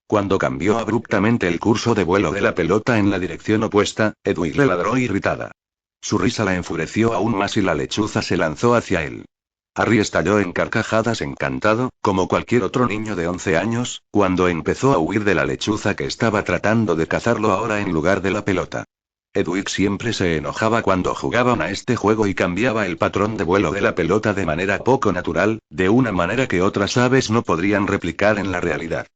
Cuando cambió abruptamente el curso de vuelo de la pelota en la dirección opuesta, Edwig le ladró irritada. Su risa la enfureció aún más y la lechuza se lanzó hacia él. Harry estalló en carcajadas encantado, como cualquier otro niño de 11 años, cuando empezó a huir de la lechuza que estaba tratando de cazarlo ahora en lugar de la pelota. Edwig siempre se enojaba cuando jugaban a este juego y cambiaba el patrón de vuelo de la pelota de manera poco natural, de una manera que otras aves no podrían replicar en la realidad.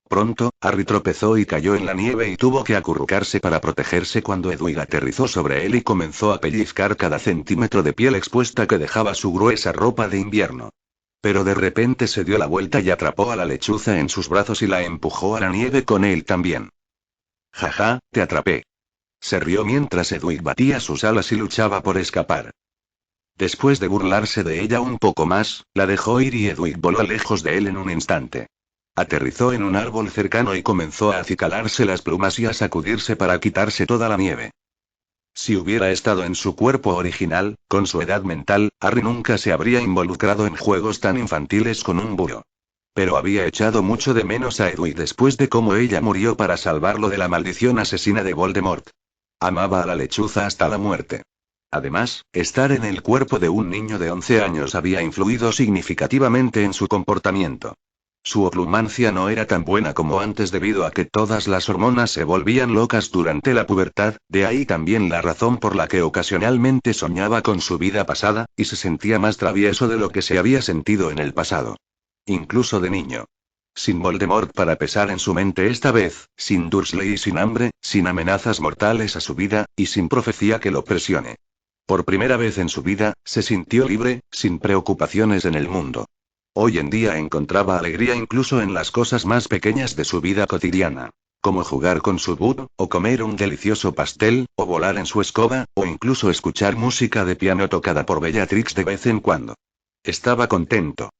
Pronto, Harry tropezó y cayó en la nieve y tuvo que acurrucarse para protegerse cuando Edwig aterrizó sobre él y comenzó a pellizcar cada centímetro de piel expuesta que dejaba su gruesa ropa de invierno. Pero de repente se dio la vuelta y atrapó a la lechuza en sus brazos y la empujó a la nieve con él también. Jaja, te atrapé. Se rió mientras Edwig batía sus alas y luchaba por escapar. Después de burlarse de ella un poco más, la dejó ir y Edwig voló lejos de él en un instante. Aterrizó en un árbol cercano y comenzó a acicalarse las plumas y a sacudirse para quitarse toda la nieve. Si hubiera estado en su cuerpo original, con su edad mental, Harry nunca se habría involucrado en juegos tan infantiles con un búho. Pero había echado mucho de menos a Edwig después de cómo ella murió para salvarlo de la maldición asesina de Voldemort. Amaba a la lechuza hasta la muerte. Además, estar en el cuerpo de un niño de 11 años había influido significativamente en su comportamiento. Su oplumancia no era tan buena como antes debido a que todas las hormonas se volvían locas durante la pubertad, de ahí también la razón por la que ocasionalmente soñaba con su vida pasada, y se sentía más travieso de lo que se había sentido en el pasado. Incluso de niño. Sin Voldemort para pesar en su mente esta vez, sin Dursley y sin hambre, sin amenazas mortales a su vida, y sin profecía que lo presione. Por primera vez en su vida, se sintió libre, sin preocupaciones en el mundo. Hoy en día encontraba alegría incluso en las cosas más pequeñas de su vida cotidiana. Como jugar con su búho, o comer un delicioso pastel, o volar en su escoba, o incluso escuchar música de piano tocada por Bellatrix de vez en cuando. Estaba contento.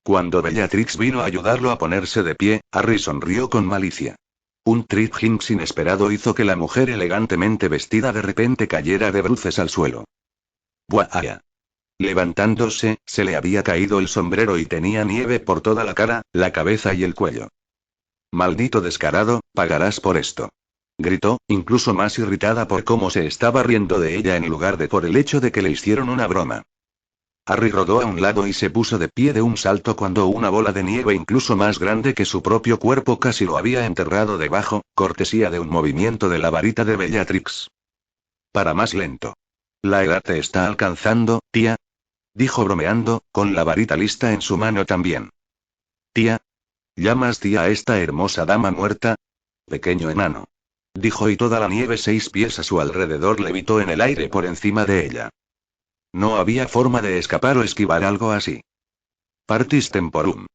Cuando Bellatrix vino a ayudarlo a ponerse de pie, Harry sonrió con malicia. Un trip-hinks inesperado hizo que la mujer elegantemente vestida de repente cayera de bruces al suelo. ¡Buah! Levantándose, se le había caído el sombrero y tenía nieve por toda la cara, la cabeza y el cuello. Maldito descarado, pagarás por esto. Gritó, incluso más irritada por cómo se estaba riendo de ella en lugar de por el hecho de que le hicieron una broma. Harry rodó a un lado y se puso de pie de un salto cuando una bola de nieve incluso más grande que su propio cuerpo casi lo había enterrado debajo, cortesía de un movimiento de la varita de Bellatrix. Para más lento. La edad te está alcanzando, tía, dijo bromeando, con la varita lista en su mano también. Tía. ¿Llamas tía a esta hermosa dama muerta? Pequeño enano. Dijo y toda la nieve 6 pies a su alrededor levitó en el aire por encima de ella. No había forma de escapar o esquivar algo así. Partis temporum.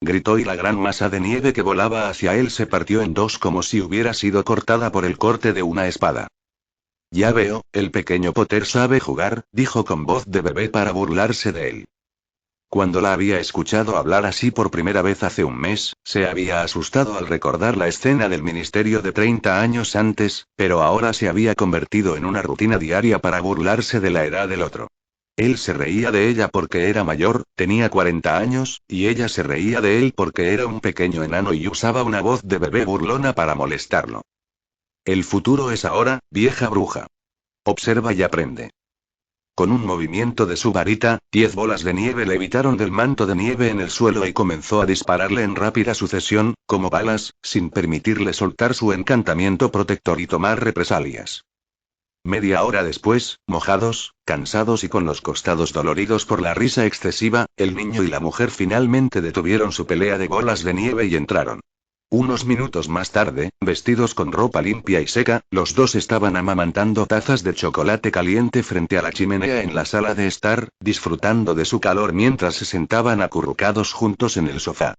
Gritó y la gran masa de nieve que volaba hacia él se partió en dos como si hubiera sido cortada por el corte de una espada. Ya veo, el pequeño Potter sabe jugar, dijo con voz de bebé para burlarse de él. Cuando la había escuchado hablar así por primera vez hace un mes, se había asustado al recordar la escena del ministerio de 30 años antes, pero ahora se había convertido en una rutina diaria para burlarse de la edad del otro. Él se reía de ella porque era mayor, tenía 40 años, y ella se reía de él porque era un pequeño enano y usaba una voz de bebé burlona para molestarlo. El futuro es ahora, vieja bruja. Observa y aprende. Con un movimiento de su varita, 10 bolas de nieve levitaron del manto de nieve en el suelo y comenzó a dispararle en rápida sucesión, como balas, sin permitirle soltar su encantamiento protector y tomar represalias. Media hora después, mojados, cansados y con los costados doloridos por la risa excesiva, el niño y la mujer finalmente detuvieron su pelea de bolas de nieve y entraron. Unos minutos más tarde, vestidos con ropa limpia y seca, los dos estaban amamantando tazas de chocolate caliente frente a la chimenea en la sala de estar, disfrutando de su calor mientras se sentaban acurrucados juntos en el sofá.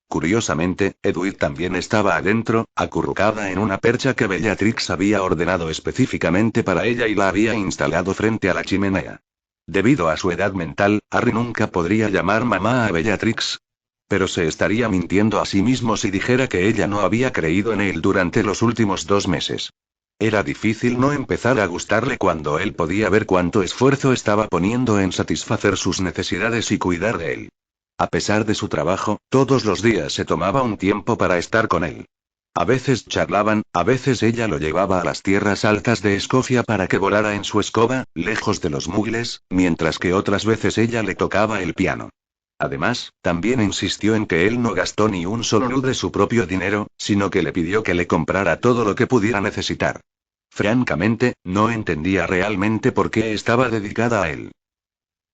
Curiosamente, Edward también estaba adentro, acurrucada en una percha que Bellatrix había ordenado específicamente para ella y la había instalado frente a la chimenea. Debido a su edad mental, Harry nunca podría llamar mamá a Bellatrix. Pero se estaría mintiendo a sí mismo si dijera que ella no había creído en él durante los últimos 2 meses. Era difícil no empezar a gustarle cuando él podía ver cuánto esfuerzo estaba poniendo en satisfacer sus necesidades y cuidar de él. A pesar de su trabajo, todos los días se tomaba un tiempo para estar con él. A veces charlaban, a veces ella lo llevaba a las tierras altas de Escocia para que volara en su escoba, lejos de los muggles, mientras que otras veces ella le tocaba el piano. Además, también insistió en que él no gastó ni un solo nu de su propio dinero, sino que le pidió que le comprara todo lo que pudiera necesitar. Francamente, no entendía realmente por qué estaba dedicada a él.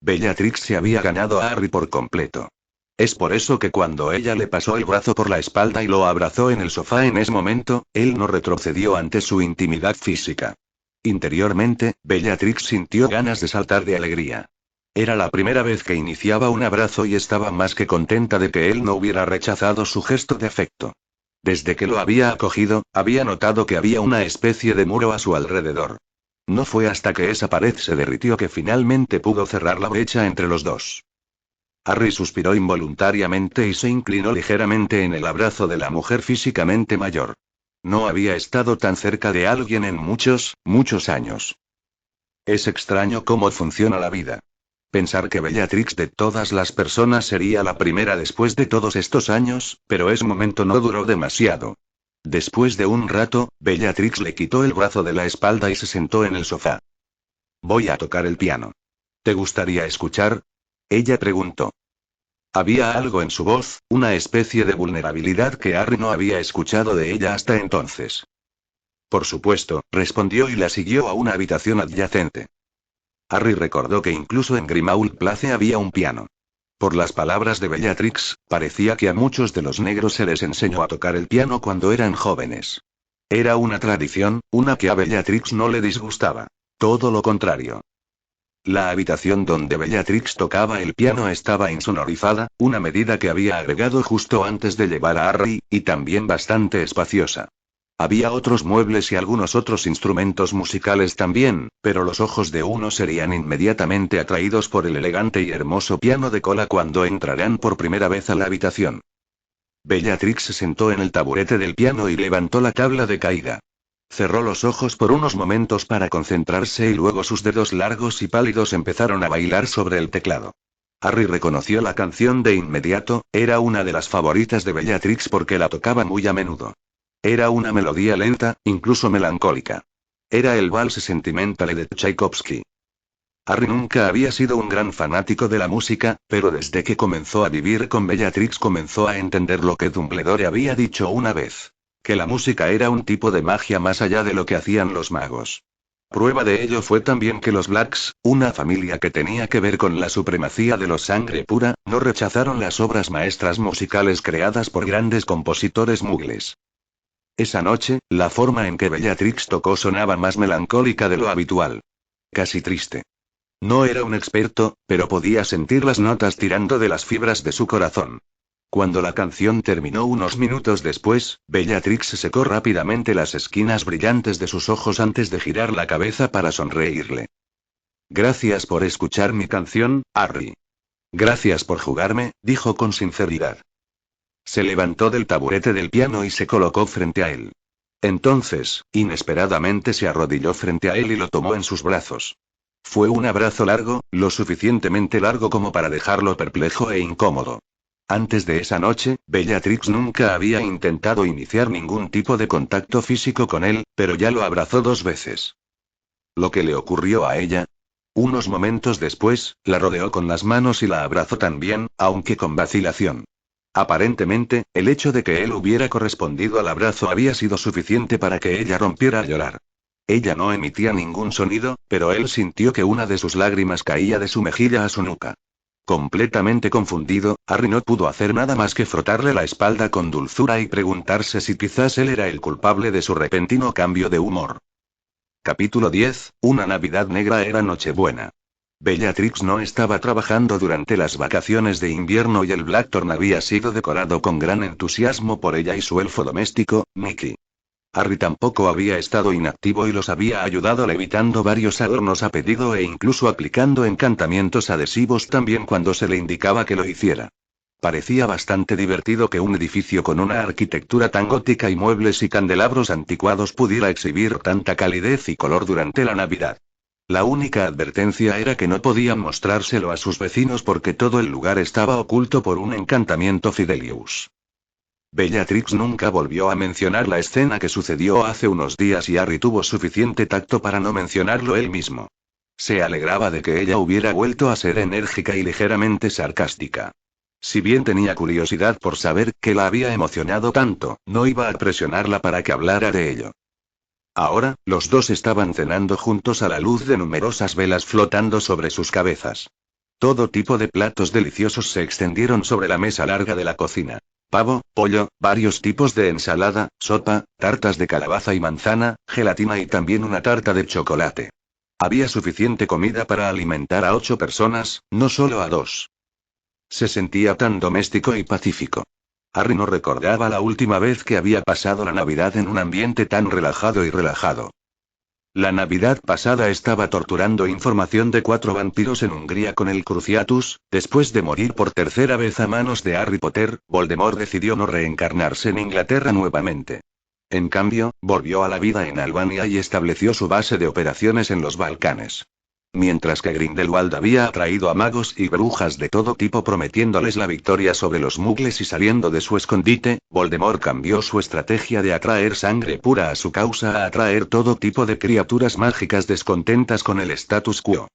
Bellatrix se había ganado a Harry por completo. Es por eso que cuando ella le pasó el brazo por la espalda y lo abrazó en el sofá en ese momento, él no retrocedió ante su intimidad física. Interiormente, Bellatrix sintió ganas de saltar de alegría. Era la primera vez que iniciaba un abrazo y estaba más que contenta de que él no hubiera rechazado su gesto de afecto. Desde que lo había acogido, había notado que había una especie de muro a su alrededor. No fue hasta que esa pared se derritió que finalmente pudo cerrar la brecha entre los dos. Harry suspiró involuntariamente y se inclinó ligeramente en el abrazo de la mujer físicamente mayor. No había estado tan cerca de alguien en muchos, muchos años. Es extraño cómo funciona la vida. Pensar que Bellatrix de todas las personas sería la primera después de todos estos años, pero ese momento no duró demasiado. Después de un rato, Bellatrix le quitó el brazo de la espalda y se sentó en el sofá. Voy a tocar el piano. ¿Te gustaría escuchar? Ella preguntó. Había algo en su voz, una especie de vulnerabilidad que Harry no había escuchado de ella hasta entonces. Por supuesto, respondió y la siguió a una habitación adyacente. Harry recordó que incluso en Grimmauld Place había un piano. Por las palabras de Bellatrix, parecía que a muchos de los negros se les enseñó a tocar el piano cuando eran jóvenes. Era una tradición, una que a Bellatrix no le disgustaba. Todo lo contrario. La habitación donde Bellatrix tocaba el piano estaba insonorizada, una medida que había agregado justo antes de llevar a Harry, y también bastante espaciosa. Había otros muebles y algunos otros instrumentos musicales también, pero los ojos de uno serían inmediatamente atraídos por el elegante y hermoso piano de cola cuando entrarán por primera vez a la habitación. Bellatrix se sentó en el taburete del piano y levantó la tabla de caída. Cerró los ojos por unos momentos para concentrarse y luego sus dedos largos y pálidos empezaron a bailar sobre el teclado. Harry reconoció la canción de inmediato, era una de las favoritas de Bellatrix porque la tocaba muy a menudo. Era una melodía lenta, incluso melancólica. Era el Valse Sentimentale de Tchaikovsky. Harry nunca había sido un gran fanático de la música, pero desde que comenzó a vivir con Bellatrix comenzó a entender lo que Dumbledore había dicho una vez. Que la música era un tipo de magia más allá de lo que hacían los magos. Prueba de ello fue también que los Blacks, una familia que tenía que ver con la supremacía de los sangre pura, no rechazaron las obras maestras musicales creadas por grandes compositores mugles. Esa noche, la forma en que Bellatrix tocó sonaba más melancólica de lo habitual. Casi triste. No era un experto, pero podía sentir las notas tirando de las fibras de su corazón. Cuando la canción terminó unos minutos después, Bellatrix secó rápidamente las esquinas brillantes de sus ojos antes de girar la cabeza para sonreírle. Gracias por escuchar mi canción, Harry. Gracias por jugarme, dijo con sinceridad. Se levantó del taburete del piano y se colocó frente a él. Entonces, inesperadamente se arrodilló frente a él y lo tomó en sus brazos. Fue un abrazo largo, lo suficientemente largo como para dejarlo perplejo e incómodo. Antes de esa noche, Bellatrix nunca había intentado iniciar ningún tipo de contacto físico con él, pero ya lo abrazó 2 veces. ¿Lo que le ocurrió a ella? Unos momentos después, la rodeó con las manos y la abrazó también, aunque con vacilación. Aparentemente, el hecho de que él hubiera correspondido al abrazo había sido suficiente para que ella rompiera a llorar. Ella no emitía ningún sonido, pero él sintió que una de sus lágrimas caía de su mejilla a su nuca. Completamente confundido, Harry no pudo hacer nada más que frotarle la espalda con dulzura y preguntarse si quizás él era el culpable de su repentino cambio de humor. Capítulo 10, Una Navidad negra era Nochebuena. Bellatrix no estaba trabajando durante las vacaciones de invierno y el Blackthorn había sido decorado con gran entusiasmo por ella y su elfo doméstico, Mickey. Harry tampoco había estado inactivo y los había ayudado levitando varios adornos a pedido e incluso aplicando encantamientos adhesivos también cuando se le indicaba que lo hiciera. Parecía bastante divertido que un edificio con una arquitectura tan gótica y muebles y candelabros anticuados pudiera exhibir tanta calidez y color durante la Navidad. La única advertencia era que no podían mostrárselo a sus vecinos porque todo el lugar estaba oculto por un encantamiento Fidelius. Bellatrix nunca volvió a mencionar la escena que sucedió hace unos días y Harry tuvo suficiente tacto para no mencionarlo él mismo. Se alegraba de que ella hubiera vuelto a ser enérgica y ligeramente sarcástica. Si bien tenía curiosidad por saber qué la había emocionado tanto, no iba a presionarla para que hablara de ello. Ahora, los dos estaban cenando juntos a la luz de numerosas velas flotando sobre sus cabezas. Todo tipo de platos deliciosos se extendieron sobre la mesa larga de la cocina. Pavo, pollo, varios tipos de ensalada, sopa, tartas de calabaza y manzana, gelatina y también una tarta de chocolate. Había suficiente comida para alimentar a 8 personas, no solo a 2. Se sentía tan doméstico y pacífico. Harry no recordaba la última vez que había pasado la Navidad en un ambiente tan relajado y relajado. La Navidad pasada estaba torturando información de 4 vampiros en Hungría con el Cruciatus, después de morir por tercera vez a manos de Harry Potter, Voldemort decidió no reencarnarse en Inglaterra nuevamente. En cambio, volvió a la vida en Albania y estableció su base de operaciones en los Balcanes. Mientras que Grindelwald había atraído a magos y brujas de todo tipo prometiéndoles la victoria sobre los mugles y saliendo de su escondite, Voldemort cambió su estrategia de atraer sangre pura a su causa a atraer todo tipo de criaturas mágicas descontentas con el status quo.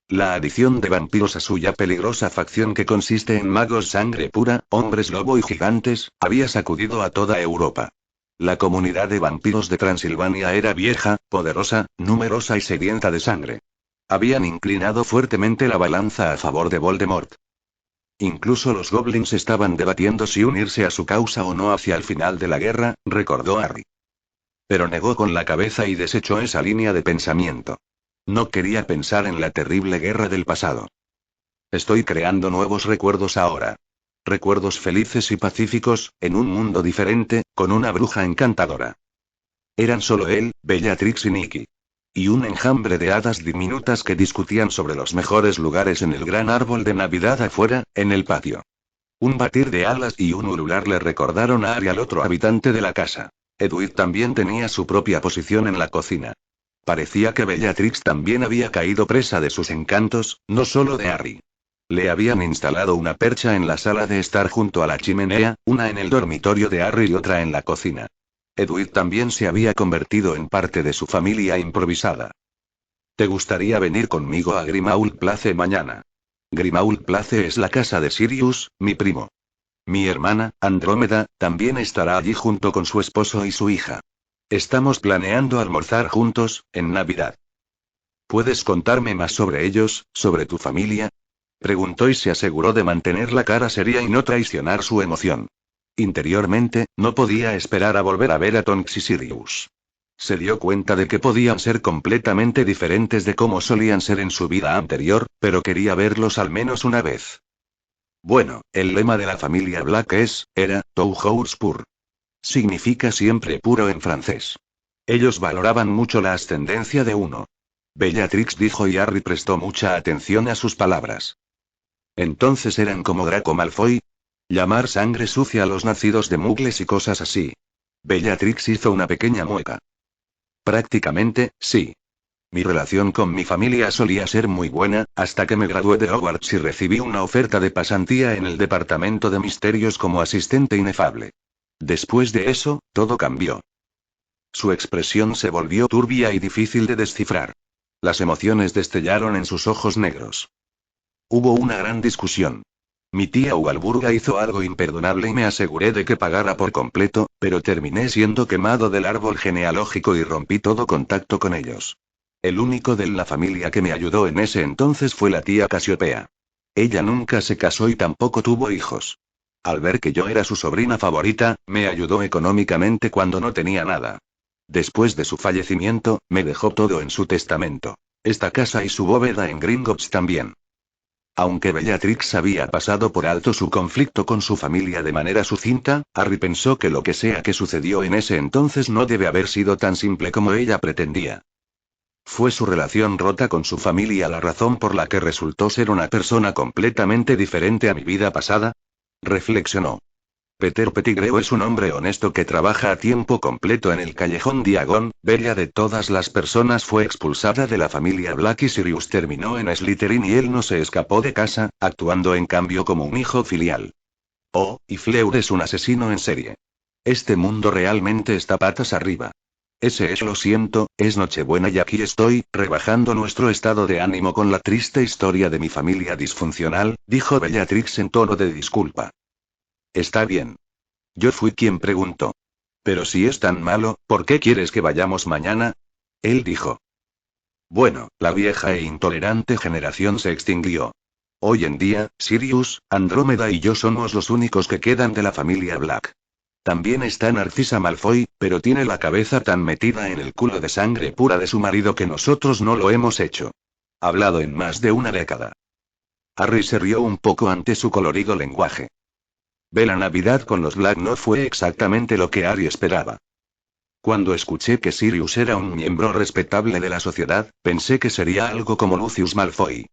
La adición de vampiros a su ya peligrosa facción que consiste en magos sangre pura, hombres lobo y gigantes, había sacudido a toda Europa. La comunidad de vampiros de Transilvania era vieja, poderosa, numerosa y sedienta de sangre. Habían inclinado fuertemente la balanza a favor de Voldemort. Incluso los goblins estaban debatiendo si unirse a su causa o no hacia el final de la guerra, recordó Harry. Pero negó con la cabeza y desechó esa línea de pensamiento. No quería pensar en la terrible guerra del pasado. Estoy creando nuevos recuerdos ahora. Recuerdos felices y pacíficos, en un mundo diferente, con una bruja encantadora. Eran solo él, Bellatrix y Nicky. Y un enjambre de hadas diminutas que discutían sobre los mejores lugares en el gran árbol de Navidad afuera, en el patio. Un batir de alas y un ulular le recordaron a Harry al otro habitante de la casa. Edward también tenía su propia posición en la cocina. Parecía que Bellatrix también había caído presa de sus encantos, no solo de Harry. Le habían instalado una percha en la sala de estar junto a la chimenea, una en el dormitorio de Harry y otra en la cocina. Edward también se había convertido en parte de su familia improvisada. ¿Te gustaría venir conmigo a Grimmauld Place mañana? Grimmauld Place es la casa de Sirius, mi primo. Mi hermana, Andrómeda, también estará allí junto con su esposo y su hija. Estamos planeando almorzar juntos, en Navidad. ¿Puedes contarme más sobre ellos, sobre tu familia? Preguntó y se aseguró de mantener la cara seria y no traicionar su emoción. Interiormente, no podía esperar a volver a ver a Tonks y Sirius. Se dio cuenta de que podían ser completamente diferentes de cómo solían ser en su vida anterior, pero quería verlos al menos una vez. Bueno, el lema de la familia Black era, Toujours pur. Significa siempre puro en francés. Ellos valoraban mucho la ascendencia de uno. Bellatrix dijo y Harry prestó mucha atención a sus palabras. Entonces eran como Draco Malfoy. Llamar sangre sucia a los nacidos de mugles y cosas así. Bellatrix hizo una pequeña mueca. Prácticamente, sí. Mi relación con mi familia solía ser muy buena, hasta que me gradué de Hogwarts y recibí una oferta de pasantía en el departamento de misterios como asistente inefable. Después de eso, todo cambió. Su expresión se volvió turbia y difícil de descifrar. Las emociones destellaron en sus ojos negros. Hubo una gran discusión. Mi tía Ugalburga hizo algo imperdonable y me aseguré de que pagara por completo, pero terminé siendo quemado del árbol genealógico y rompí todo contacto con ellos. El único de la familia que me ayudó en ese entonces fue la tía Casiopea. Ella nunca se casó y tampoco tuvo hijos. Al ver que yo era su sobrina favorita, me ayudó económicamente cuando no tenía nada. Después de su fallecimiento, me dejó todo en su testamento. Esta casa y su bóveda en Gringotts también. Aunque Bellatrix había pasado por alto su conflicto con su familia de manera sucinta, Harry pensó que lo que sea que sucedió en ese entonces no debe haber sido tan simple como ella pretendía. ¿Fue su relación rota con su familia la razón por la que resultó ser una persona completamente diferente a mi vida pasada? Reflexionó. Peter Pettigrew es un hombre honesto que trabaja a tiempo completo en el callejón Diagon. Bella de todas las personas fue expulsada de la familia Black y Sirius terminó en Slytherin y él no se escapó de casa, actuando en cambio como un hijo filial. Oh, y Fleur es un asesino en serie. Este mundo realmente está patas arriba. Ese es lo siento, es Nochebuena y aquí estoy, rebajando nuestro estado de ánimo con la triste historia de mi familia disfuncional, dijo Bellatrix en tono de disculpa. Está bien. Yo fui quien preguntó. Pero si es tan malo, ¿por qué quieres que vayamos mañana? Él dijo. Bueno, la vieja e intolerante generación se extinguió. Hoy en día, Sirius, Andrómeda y yo somos los únicos que quedan de la familia Black. También está Narcisa Malfoy, pero tiene la cabeza tan metida en el culo de sangre pura de su marido que nosotros no lo hemos hecho. Hablado en más de una década. Harry se rió un poco ante su colorido lenguaje. La Navidad con los Black no fue exactamente lo que Harry esperaba. Cuando escuché que Sirius era un miembro respetable de la sociedad, pensé que sería algo como Lucius Malfoy.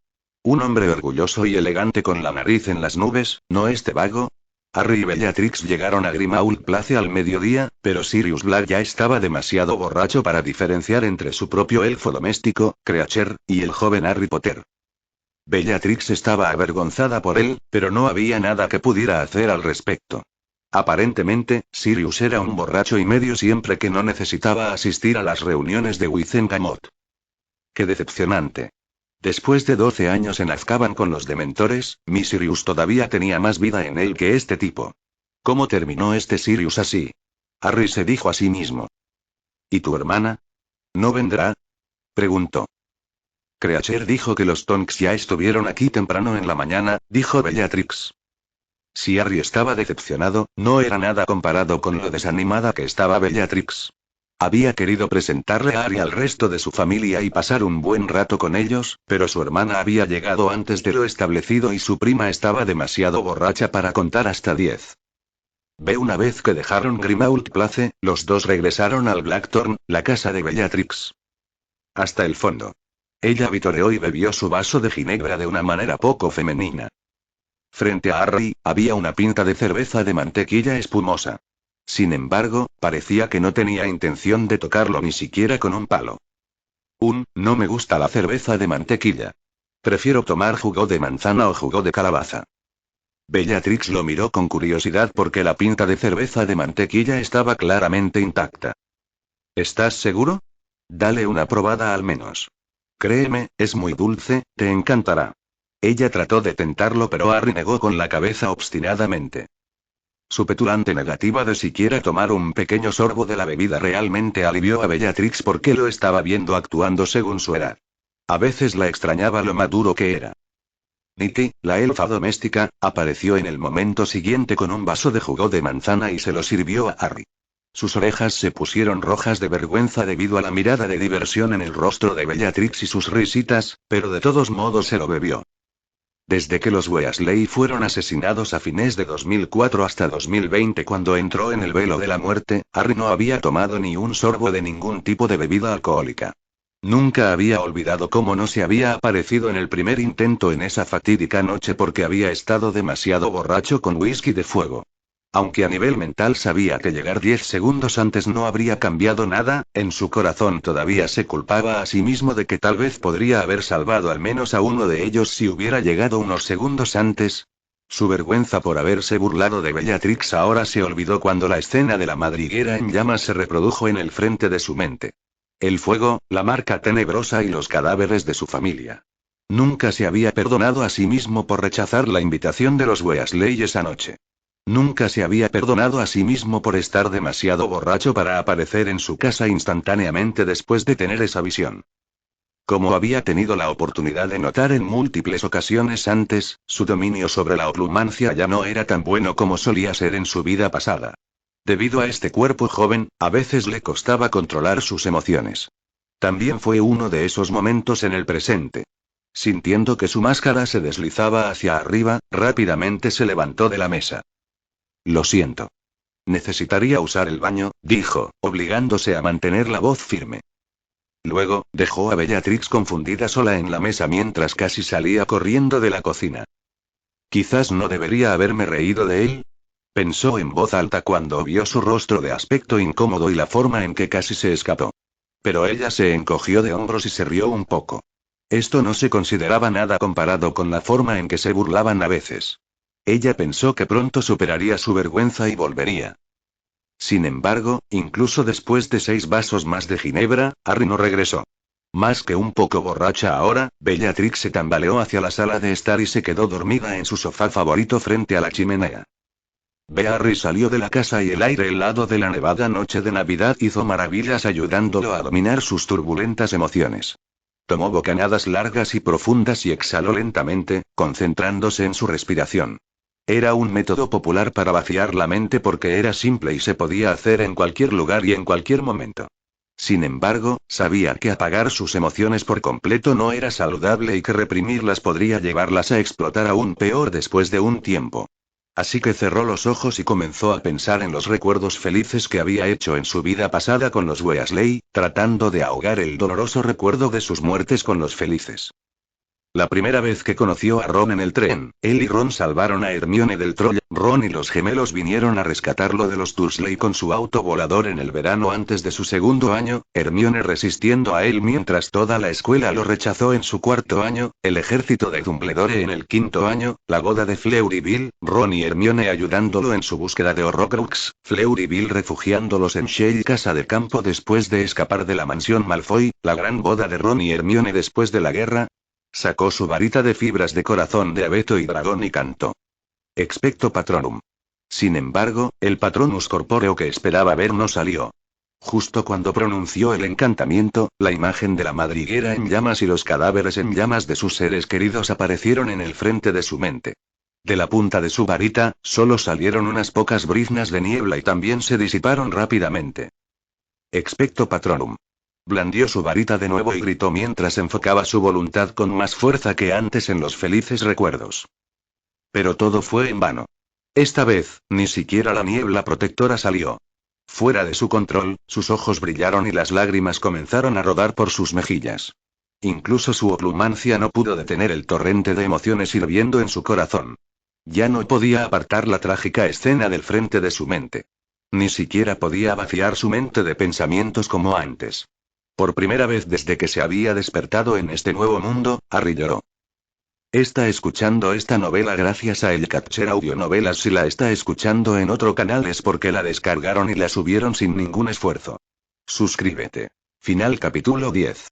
Un hombre orgulloso y elegante con la nariz en las nubes, ¿no este vago? Harry y Bellatrix llegaron a Grimmauld Place al mediodía, pero Sirius Black ya estaba demasiado borracho para diferenciar entre su propio elfo doméstico, Creature, y el joven Harry Potter. Bellatrix estaba avergonzada por él, pero no había nada que pudiera hacer al respecto. Aparentemente, Sirius era un borracho y medio siempre que no necesitaba asistir a las reuniones de Wizengamot. ¡Qué decepcionante! Después de 12 años en Azkaban con los Dementores, mi Sirius todavía tenía más vida en él que este tipo. ¿Cómo terminó este Sirius así? Harry se dijo a sí mismo. ¿Y tu hermana? ¿No vendrá? Preguntó. Creature dijo que los Tonks ya estuvieron aquí temprano en la mañana, dijo Bellatrix. Si Harry estaba decepcionado, no era nada comparado con lo desanimada que estaba Bellatrix. Había querido presentarle a Harry al resto de su familia y pasar un buen rato con ellos, pero su hermana había llegado antes de lo establecido y su prima estaba demasiado borracha para contar hasta 10. Una vez que dejaron Grimmauld Place, los dos regresaron al Blackthorn, la casa de Bellatrix. Hasta el fondo. Ella vitoreó y bebió su vaso de ginebra de una manera poco femenina. Frente a Harry, había una pinta de cerveza de mantequilla espumosa. Sin embargo, parecía que no tenía intención de tocarlo ni siquiera con un palo. No me gusta la cerveza de mantequilla. Prefiero tomar jugo de manzana o jugo de calabaza. Bellatrix lo miró con curiosidad porque la pinta de cerveza de mantequilla estaba claramente intacta. ¿Estás seguro? Dale una probada al menos. Créeme, es muy dulce, te encantará. Ella trató de tentarlo pero Harry negó con la cabeza obstinadamente. Su petulante negativa de siquiera tomar un pequeño sorbo de la bebida realmente alivió a Bellatrix porque lo estaba viendo actuando según su edad. A veces la extrañaba lo maduro que era. Niti, la elfa doméstica, apareció en el momento siguiente con un vaso de jugo de manzana y se lo sirvió a Harry. Sus orejas se pusieron rojas de vergüenza debido a la mirada de diversión en el rostro de Bellatrix y sus risitas, pero de todos modos se lo bebió. Desde que los Weasley fueron asesinados a fines de 2004 hasta 2020 cuando entró en el velo de la muerte, Harry no había tomado ni un sorbo de ningún tipo de bebida alcohólica. Nunca había olvidado cómo no se había aparecido en el primer intento en esa fatídica noche porque había estado demasiado borracho con whisky de fuego. Aunque a nivel mental sabía que llegar 10 segundos antes no habría cambiado nada, en su corazón todavía se culpaba a sí mismo de que tal vez podría haber salvado al menos a uno de ellos si hubiera llegado unos segundos antes. Su vergüenza por haberse burlado de Bellatrix ahora se olvidó cuando la escena de la madriguera en llamas se reprodujo en el frente de su mente. El fuego, la marca tenebrosa y los cadáveres de su familia. Nunca se había perdonado a sí mismo por rechazar la invitación de los Weasley esa noche. Nunca se había perdonado a sí mismo por estar demasiado borracho para aparecer en su casa instantáneamente después de tener esa visión. Como había tenido la oportunidad de notar en múltiples ocasiones antes, su dominio sobre la oclumancia ya no era tan bueno como solía ser en su vida pasada. Debido a este cuerpo joven, a veces le costaba controlar sus emociones. También fue uno de esos momentos en el presente. Sintiendo que su máscara se deslizaba hacia arriba, rápidamente se levantó de la mesa. Lo siento. Necesitaría usar el baño, dijo, obligándose a mantener la voz firme. Luego, dejó a Bellatrix confundida sola en la mesa mientras casi salía corriendo de la cocina. Quizás no debería haberme reído de él. Pensó en voz alta cuando vio su rostro de aspecto incómodo y la forma en que casi se escapó. Pero ella se encogió de hombros y se rió un poco. Esto no se consideraba nada comparado con la forma en que se burlaban a veces. Ella pensó que pronto superaría su vergüenza y volvería. Sin embargo, incluso después de 6 vasos más de ginebra, Harry no regresó. Más que un poco borracha ahora, Bellatrix se tambaleó hacia la sala de estar y se quedó dormida en su sofá favorito frente a la chimenea. Harry salió de la casa y el aire helado de la nevada noche de Navidad hizo maravillas ayudándolo a dominar sus turbulentas emociones. Tomó bocanadas largas y profundas y exhaló lentamente, concentrándose en su respiración. Era un método popular para vaciar la mente porque era simple y se podía hacer en cualquier lugar y en cualquier momento. Sin embargo, sabía que apagar sus emociones por completo no era saludable y que reprimirlas podría llevarlas a explotar aún peor después de un tiempo. Así que cerró los ojos y comenzó a pensar en los recuerdos felices que había hecho en su vida pasada con los Weasley, tratando de ahogar el doloroso recuerdo de sus muertes con los felices. La primera vez que conoció a Ron en el tren, él y Ron salvaron a Hermione del troll. Ron y los gemelos vinieron a rescatarlo de los Dursley con su auto volador en el verano antes de su segundo año, Hermione resistiendo a él mientras toda la escuela lo rechazó en su cuarto año, el ejército de Dumbledore en el quinto año, la boda de Fleuryville, Ron y Hermione ayudándolo en su búsqueda de Horrocrux, Fleuryville refugiándolos en Shale casa de campo después de escapar de la mansión Malfoy, la gran boda de Ron y Hermione después de la guerra. Sacó su varita de fibras de corazón de abeto y dragón y cantó. Expecto Patronum. Sin embargo, el Patronus corpóreo que esperaba ver no salió. Justo cuando pronunció el encantamiento, la imagen de la madriguera en llamas y los cadáveres en llamas de sus seres queridos aparecieron en el frente de su mente. De la punta de su varita, solo salieron unas pocas briznas de niebla y también se disiparon rápidamente. Expecto Patronum. Blandió su varita de nuevo y gritó mientras enfocaba su voluntad con más fuerza que antes en los felices recuerdos. Pero todo fue en vano. Esta vez, ni siquiera la niebla protectora salió. Fuera de su control, sus ojos brillaron y las lágrimas comenzaron a rodar por sus mejillas. Incluso su oplumancia no pudo detener el torrente de emociones hirviendo en su corazón. Ya no podía apartar la trágica escena del frente de su mente. Ni siquiera podía vaciar su mente de pensamientos como antes. Por primera vez desde que se había despertado en este nuevo mundo, Harry lloró. Está escuchando esta novela gracias a El Catcher Audionovelas. Si la está escuchando en otro canal es porque la descargaron y la subieron sin ningún esfuerzo. Suscríbete. Final capítulo 10.